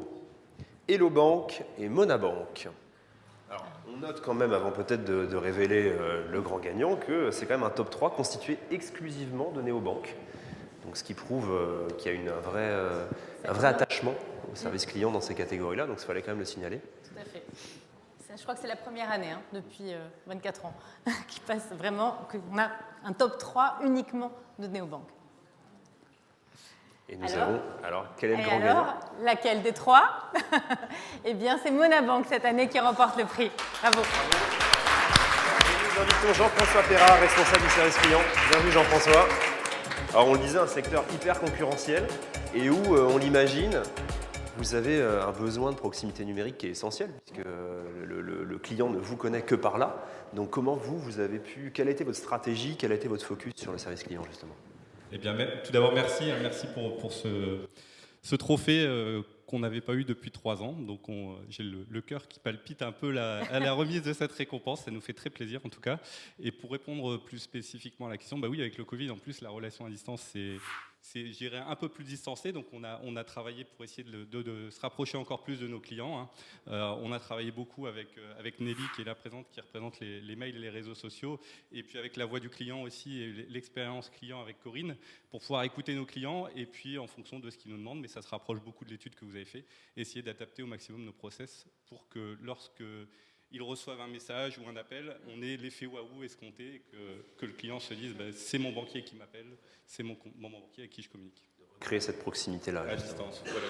Hello Bank et Monabank. Alors, on note quand même, avant peut-être de révéler le grand gagnant, que c'est quand même un top 3 constitué exclusivement de néobanques. Donc, ce qui prouve qu'il y a un vrai attachement au service client dans ces catégories-là. Donc, il fallait quand même le signaler. Tout à fait. Je crois que c'est la première année, depuis 24 ans, qui passe vraiment, qu'on a un top 3 uniquement de néobanques. Et nous avons, quel est le grand gagnant ? Laquelle des 3 Eh bien, c'est Monabank cette année qui remporte le prix. Bravo. Nous invitons Jean-François Perrat, responsable du service client. Bienvenue Jean-François. Alors on le disait, un secteur hyper concurrentiel et où, on l'imagine, vous avez un besoin de proximité numérique qui est essentiel, puisque le client ne vous connaît que par là. Donc comment vous avez pu, quelle a été votre stratégie, quel a été votre focus sur le service client justement ? Eh bien, tout d'abord, merci pour ce trophée qu'on n'avait pas eu depuis 3 ans. Donc, j'ai le cœur qui palpite un peu à la remise de cette récompense. Ça nous fait très plaisir, en tout cas. Et pour répondre plus spécifiquement à la question, oui, avec le Covid, en plus, la relation à distance, c'est je dirais, un peu plus distancé. Donc, on a travaillé pour essayer de se rapprocher encore plus de nos clients. On a travaillé beaucoup avec Nelly, qui est là présente, qui représente les mails et les réseaux sociaux. Et puis, avec la voix du client aussi, et l'expérience client avec Corinne, pour pouvoir écouter nos clients. Et puis, en fonction de ce qu'ils nous demandent, mais ça se rapproche beaucoup de l'étude que vous avez fait, essayer d'adapter au maximum nos process pour que lorsque ils reçoivent un message ou un appel, on ait l'effet waouh escompté et que le client se dise c'est mon banquier qui m'appelle, c'est mon banquier avec qui je communique. Créer cette proximité-là. À distance, voilà.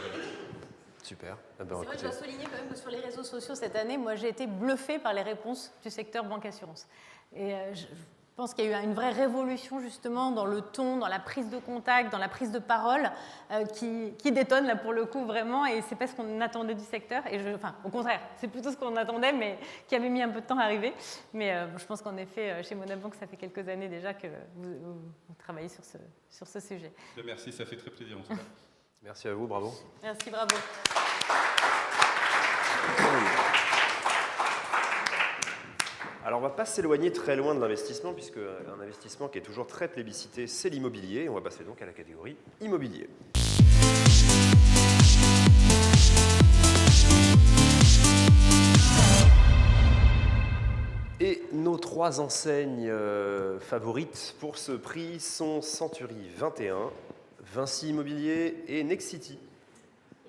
Super. C'est vrai que je dois souligner quand même que sur les réseaux sociaux cette année, moi j'ai été bluffée par les réponses du secteur banque-assurance. Et je pense qu'il y a eu une vraie révolution justement dans le ton, dans la prise de contact, dans la prise de parole qui détonne là pour le coup vraiment, et c'est pas ce qu'on attendait du secteur. Et au contraire, c'est plutôt ce qu'on attendait, mais qui avait mis un peu de temps à arriver. Mais je pense qu'en effet, chez Monabank, ça fait quelques années déjà que vous travaillez sur ce sujet. Merci, ça fait très plaisir en tout cas. Merci à vous, bravo. Merci, bravo. Alors on ne va pas s'éloigner très loin de l'investissement, puisque un investissement qui est toujours très plébiscité, c'est l'immobilier. On va passer donc à la catégorie immobilier. Et nos 3 enseignes favorites pour ce prix sont Century 21, Vinci Immobilier et Nexity.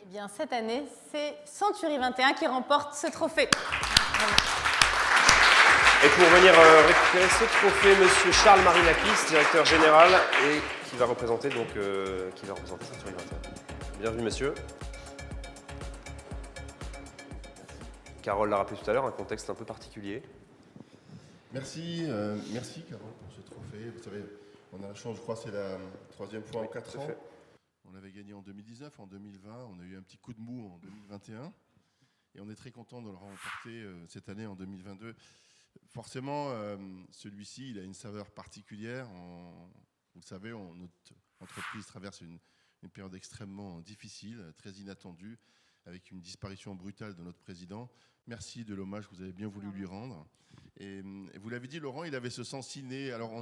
Eh bien, cette année, c'est Century 21 qui remporte ce trophée. Bravo. Et pour venir récupérer ce trophée, monsieur Charles Marinakis, directeur général, et qui va représenter Century 21. Bienvenue, monsieur. Carole l'a rappelé tout à l'heure, un contexte un peu particulier. Merci, merci Carole pour ce trophée. Vous savez, on a la chance, je crois, c'est la 3e fois en 4 ans. On l'avait gagné en 2019, en 2020, on a eu un petit coup de mou en 2021. Et on est très content de le remporter cette année en 2022. Forcément, celui-ci, il a une saveur particulière. Vous le savez, notre entreprise traverse une période extrêmement difficile, très inattendue, avec une disparition brutale de notre président. Merci de l'hommage que vous avez bien voulu lui rendre. Et vous l'avez dit, Laurent, il avait ce sens inné. Alors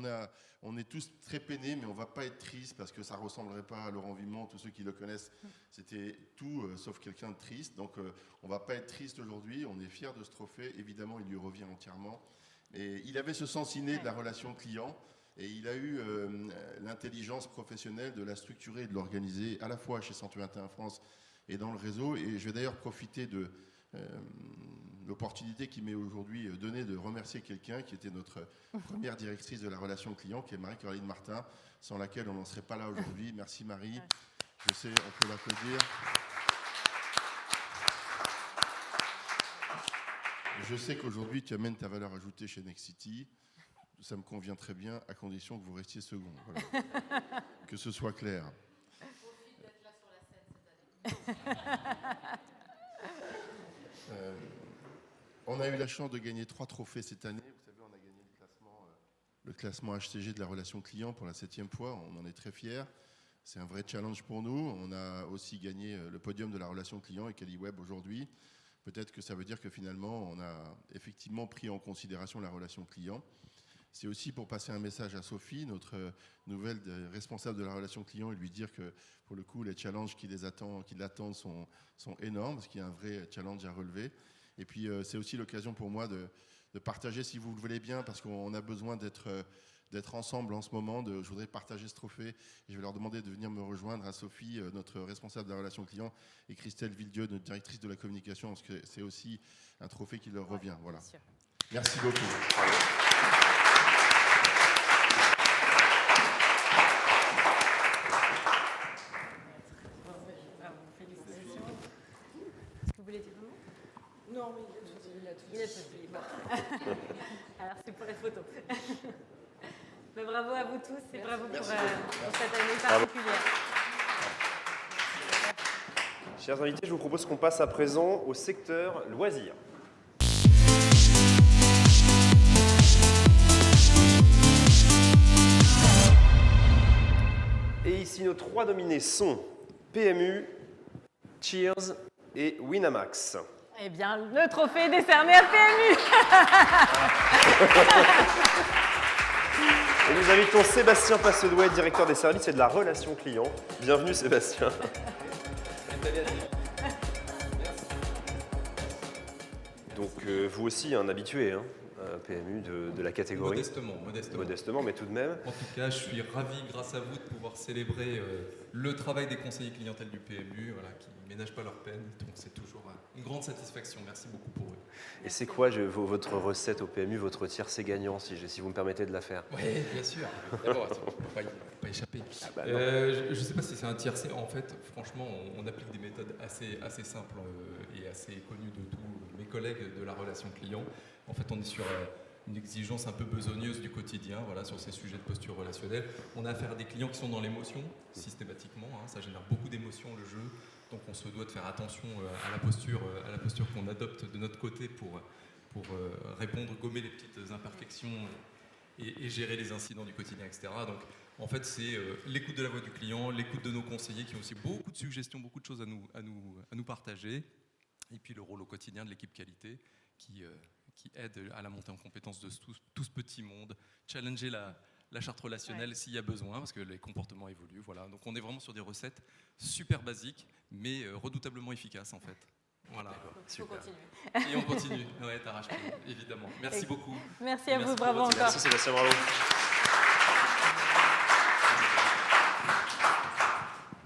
on est tous très peinés, mais on ne va pas être triste parce que ça ne ressemblerait pas à Laurent Vimont. Tous ceux qui le connaissent, c'était tout sauf quelqu'un de triste. Donc on ne va pas être triste aujourd'hui. On est fiers de ce trophée. Évidemment, il lui revient entièrement. Et il avait ce sens inné de la relation client. Et il a eu l'intelligence professionnelle de la structurer et de l'organiser à la fois chez Century 21 France et dans le réseau. Et je vais d'ailleurs profiter de l'opportunité qui m'est aujourd'hui donnée de remercier quelqu'un qui était notre première directrice de la relation client, qui est Marie-Caroline Martin, sans laquelle on n'en serait pas là aujourd'hui. Merci Marie. Je sais, on peut l'applaudir. Je sais qu'aujourd'hui tu amènes ta valeur ajoutée chez Nexity. Ça me convient très bien, à condition que vous restiez second. Voilà. Que ce soit clair. Profite d'être là sur la scène cette année. On a eu la chance de gagner 3 trophées cette année. Vous savez, on a gagné le classement HCG de la relation client pour la 7e fois. On en est très fiers. C'est un vrai challenge pour nous. On a aussi gagné le podium de la relation client et CaliWeb aujourd'hui. Peut-être que ça veut dire que finalement, on a effectivement pris en considération la relation client. C'est aussi pour passer un message à Sophie, notre nouvelle responsable de la relation client, et lui dire que pour le coup, les challenges qui l'attendent sont énormes, parce qu'il y a un vrai challenge à relever. Et puis, c'est aussi l'occasion pour moi de partager, si vous le voulez bien, parce qu'on a besoin d'être ensemble en ce moment. Je voudrais partager ce trophée et je vais leur demander de venir me rejoindre à Sophie, notre responsable de la relation client, et Christelle Villedieu, notre directrice de la communication, parce que c'est aussi un trophée qui leur revient. Voilà. Merci beaucoup. Est-ce que vous voulez dire un mot ? Non, mais il a tout dit. Alors c'est pour la photo. Mais bravo à vous tous et bravo pour cette année particulière. Chers invités, je vous propose qu'on passe à présent au secteur loisirs. Et ici, nos 3 nominés sont PMU, Cheers et Winamax. Eh bien, le trophée est décerné à PMU. Et nous invitons Sébastien Passedouet, directeur des services et de la relation client. Bienvenue Sébastien. Donc vous aussi un habitué, hein, PMU de la catégorie. Modestement, mais tout de même. En tout cas, je suis ravi, grâce à vous, de pouvoir célébrer le travail des conseillers clientèle du PMU, voilà, qui ne ménagent pas leur peine. Donc c'est toujours une grande satisfaction. Merci beaucoup pour eux. Et c'est quoi votre recette au PMU, votre tiercé gagnant, si vous me permettez de la faire? Oui, bien sûr. D'abord, on ne peut pas échapper. Je ne sais pas si c'est un tiercé. En fait, franchement, on applique des méthodes assez simples et assez connues de tous mes collègues de la relation client. En fait, on est sur une exigence un peu besogneuse du quotidien, voilà, sur ces sujets de posture relationnelle. On a affaire à des clients qui sont dans l'émotion, systématiquement. Hein, ça génère beaucoup d'émotions, le jeu. Donc on se doit de faire attention à la posture qu'on adopte de notre côté pour répondre, gommer les petites imperfections et gérer les incidents du quotidien, etc. Donc en fait, c'est l'écoute de la voix du client, l'écoute de nos conseillers qui ont aussi beaucoup de suggestions, beaucoup de choses à nous partager. Et puis le rôle au quotidien de l'équipe qualité qui aide à la montée en compétence de tout ce petit monde, challenger la charte relationnelle s'il y a besoin, parce que les comportements évoluent. Voilà. Donc on est vraiment sur des recettes super basiques, mais redoutablement efficaces en fait. Voilà. Super. Et on continue. Ouais, t'arraches pas, évidemment. Merci beaucoup. Merci à vous, bravo encore. Merci Sébastien, bravo.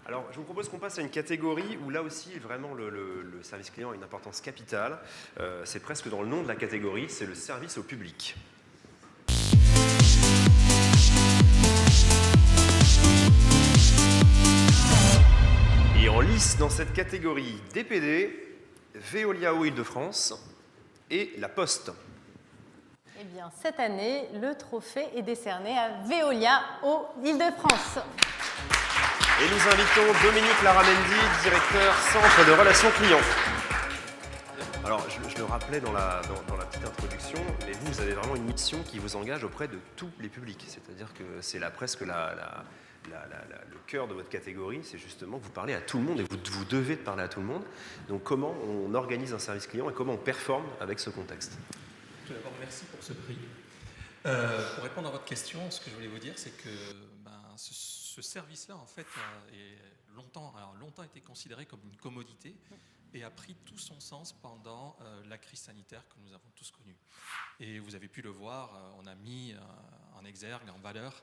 Alors je vous propose propose qu'on passe à une catégorie où là aussi, vraiment, le service client a une importance capitale. C'est presque dans le nom de la catégorie, c'est le service au public. Et en lice dans cette catégorie DPD, Veolia Eau Île-de-France et La Poste. Eh bien, cette année, le trophée est décerné à Veolia Eau Île-de-France. Et nous invitons Dominique Laramendi, directeur Centre de Relations Clients. Alors, je le rappelais dans la petite introduction, mais vous avez vraiment une mission qui vous engage auprès de tous les publics. C'est-à-dire que c'est là presque le cœur de votre catégorie, c'est justement que vous parlez à tout le monde et vous devez parler à tout le monde. Donc, comment on organise un service client et comment on performe avec ce contexte? Tout d'abord, merci pour ce prix. Pour répondre à votre question, ce que je voulais vous dire, c'est que ce service-là, en fait, a longtemps été considéré comme une commodité et a pris tout son sens pendant la crise sanitaire que nous avons tous connue. Et vous avez pu le voir, on a mis en exergue, en valeur,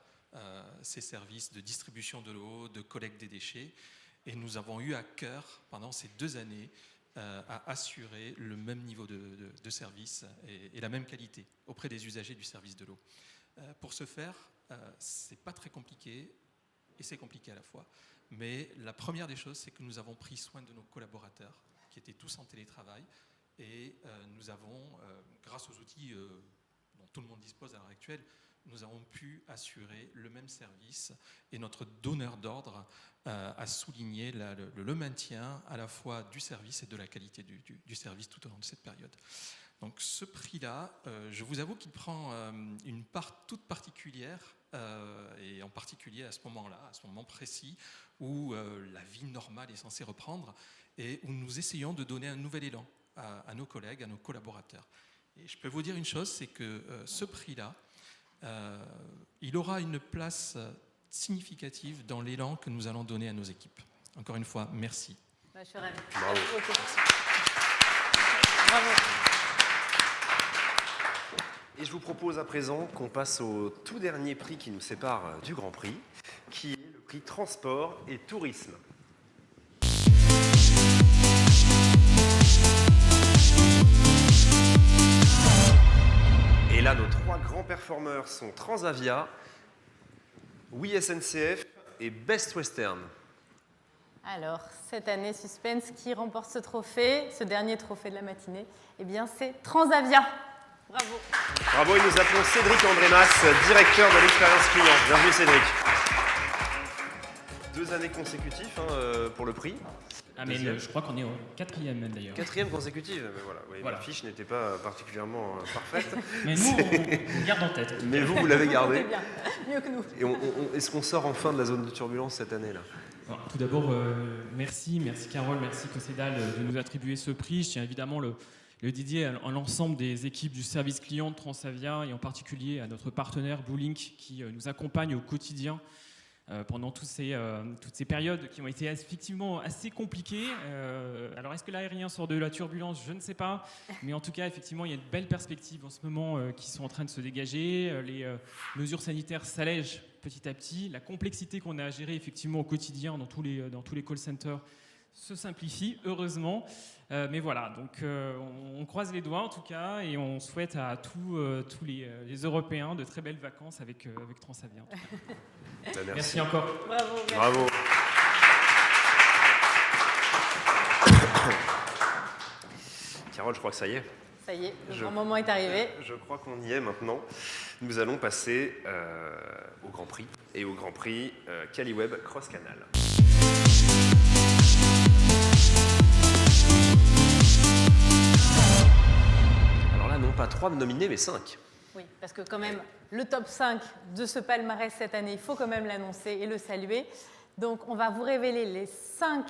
ces services de distribution de l'eau, de collecte des déchets. Et nous avons eu à cœur, pendant ces 2 années, à assurer le même niveau de service et la même qualité auprès des usagers du service de l'eau. Pour ce faire, c'est pas très compliqué et c'est compliqué à la fois. Mais la première des choses, c'est que nous avons pris soin de nos collaborateurs qui étaient tous en télétravail et nous avons, grâce aux outils dont tout le monde dispose à l'heure actuelle, nous avons pu assurer le même service et notre donneur d'ordre a souligné le maintien à la fois du service et de la qualité du service tout au long de cette période. Donc ce prix-là, je vous avoue qu'il prend une part toute particulière et en particulier à ce moment-là, à ce moment précis où la vie normale est censée reprendre et où nous essayons de donner un nouvel élan à nos collègues, à nos collaborateurs. Et je peux vous dire une chose, c'est que ce prix-là, il aura une place significative dans l'élan que nous allons donner à nos équipes. Encore une fois, merci. Je suis ravie. Bravo. Bravo. Et je vous propose à présent qu'on passe au tout dernier prix qui nous sépare du Grand Prix, qui est le prix Transport et Tourisme. Et là, nos 3 grands performeurs sont Transavia, Oui SNCF et Best Western. Alors, cette année, suspense, qui remporte ce trophée, ce dernier trophée de la matinée? Eh bien, c'est Transavia. Bravo. Bravo, et nous appelons Cédric Andrémas, directeur de l'expérience client. Bienvenue Cédric. 2 années consécutives pour le prix. Ah mais je crois qu'on est au 4e même d'ailleurs. 4e consécutive, mais voilà. Oui, voilà. Ma fiche n'était pas particulièrement parfaite. Mais nous, on garde en tête. Mais vous l'avez gardé. Bien, mieux que nous. Et est-ce qu'on sort enfin de la zone de turbulence cette année-là? Alors, tout d'abord, merci Carole, merci Cossédal de nous attribuer ce prix. Je tiens évidemment le dédier à l'ensemble des équipes du service client de Transavia et en particulier à notre partenaire Bluelink qui nous accompagne au quotidien pendant toutes ces périodes qui ont été effectivement assez compliquées. Alors est-ce que l'aérien sort de la turbulence? Je ne sais pas, mais en tout cas effectivement il y a de belles perspectives en ce moment qui sont en train de se dégager. Les mesures sanitaires s'allègent petit à petit. La complexité qu'on a à gérer effectivement au quotidien dans tous les call centers se simplifie, heureusement. Mais voilà, donc on croise les doigts en tout cas et on souhaite à tous les Européens de très belles vacances avec Transavia. En tout cas. Merci encore. Bravo. Merci. Bravo. Carole, je crois que ça y est. Ça y est, le grand moment est arrivé. Je crois qu'on y est maintenant. Nous allons passer au Grand Prix et au Grand Prix Caliweb Cross Canal. Alors là, non pas 3 nominés, mais 5. Oui, parce que quand même, le top 5 de ce palmarès cette année, il faut quand même l'annoncer et le saluer. Donc, on va vous révéler les 5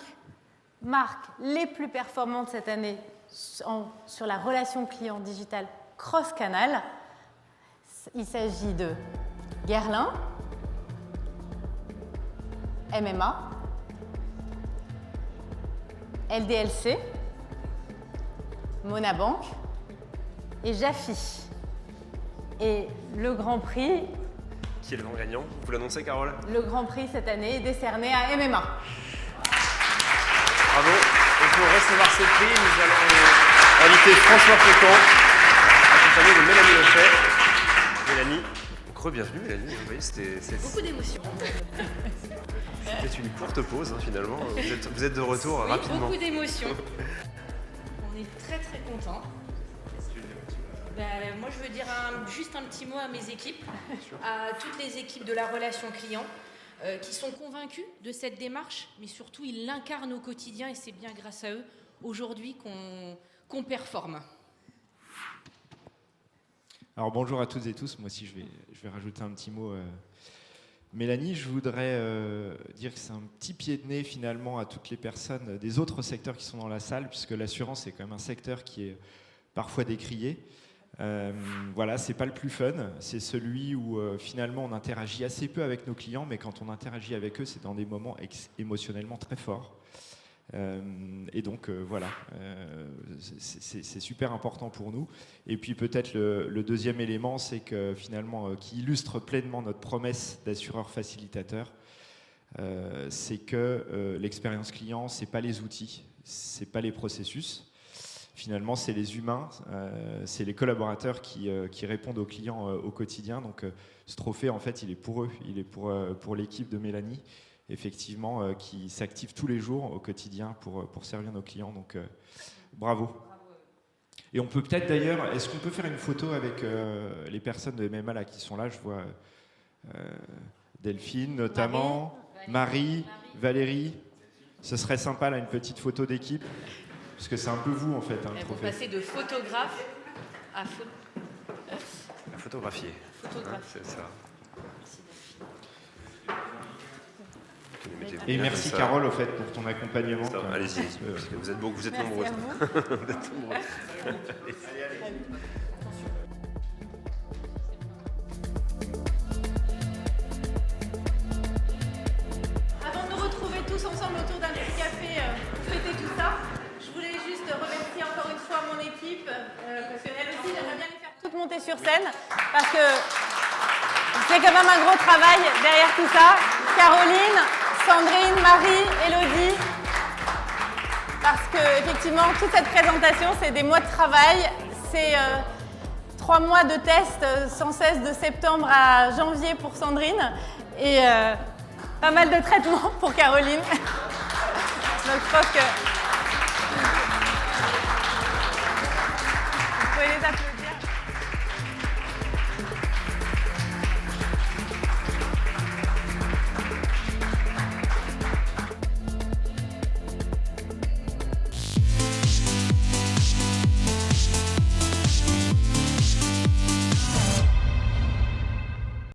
marques les plus performantes cette année sur la relation client digitale cross-canal. Il s'agit de Guerlain, MMA, LDLC, Monabank et Jafi. Et le Grand Prix... Qui est le grand gagnant? Vous l'annoncez, Carole? Le Grand Prix cette année est décerné à MMA. Bravo. Et pour recevoir ce prix, nous allons inviter François Fréquent, accompagné de Mélanie Lefebvre. Mélanie, re-bienvenue Mélanie. Vous voyez, c'était Beaucoup d'émotions. C'était une courte pause finalement. Vous êtes de retour Oui, rapidement. beaucoup d'émotions. On est très très contents. Moi, je veux dire juste un petit mot à mes équipes, à toutes les équipes de la relation client, qui sont convaincus de cette démarche, mais surtout, ils l'incarnent au quotidien et c'est bien grâce à eux, aujourd'hui, qu'on performe. Alors, bonjour à toutes et tous. Moi aussi, je vais rajouter un petit mot. Mélanie, je voudrais dire que c'est un petit pied de nez, finalement, à toutes les personnes des autres secteurs qui sont dans la salle, puisque l'assurance est quand même un secteur qui est parfois décrié. Voilà, c'est pas le plus fun, c'est celui où finalement on interagit assez peu avec nos clients, mais quand on interagit avec eux, c'est dans des moments émotionnellement très forts. Et donc voilà, c'est super important pour nous. Et puis peut-être le deuxième élément, c'est que finalement, qui illustre pleinement notre promesse d'assureur facilitateur, c'est que l'expérience client, c'est pas les outils, c'est pas les processus. Finalement, c'est les humains, c'est les collaborateurs qui répondent aux clients au quotidien. Donc, ce trophée, en fait, il est pour eux, il est pour l'équipe de Mélanie, effectivement, qui s'active tous les jours au quotidien pour servir nos clients. Donc, bravo. Et on peut peut-être d'ailleurs, est-ce qu'on peut faire une photo avec les personnes de MMA là qui sont là? Je vois Delphine notamment, Marie, Valérie. Ce serait sympa là, une petite photo d'équipe. Parce que c'est un peu vous, en fait, le Elles vont trophée. passer de photographe à photographier. Photographier. C'est ça. Et merci Carole, au fait, pour ton accompagnement. Allez-y, parce que vous êtes nombreuses. Vous êtes nombreuses. Avant de nous retrouver tous ensemble autour d'un petit café pour fêter tout ça, je voulais juste remercier encore une fois mon équipe, parce qu'elle aussi, j'aimerais bien les faire toutes monter sur scène, parce que c'est quand même un gros travail derrière tout ça. Caroline, Sandrine, Marie, Élodie, parce que effectivement, toute cette présentation, c'est des mois de travail, c'est 3 mois de tests sans cesse de septembre à janvier pour Sandrine, et pas mal de traitements pour Caroline. Donc je pense que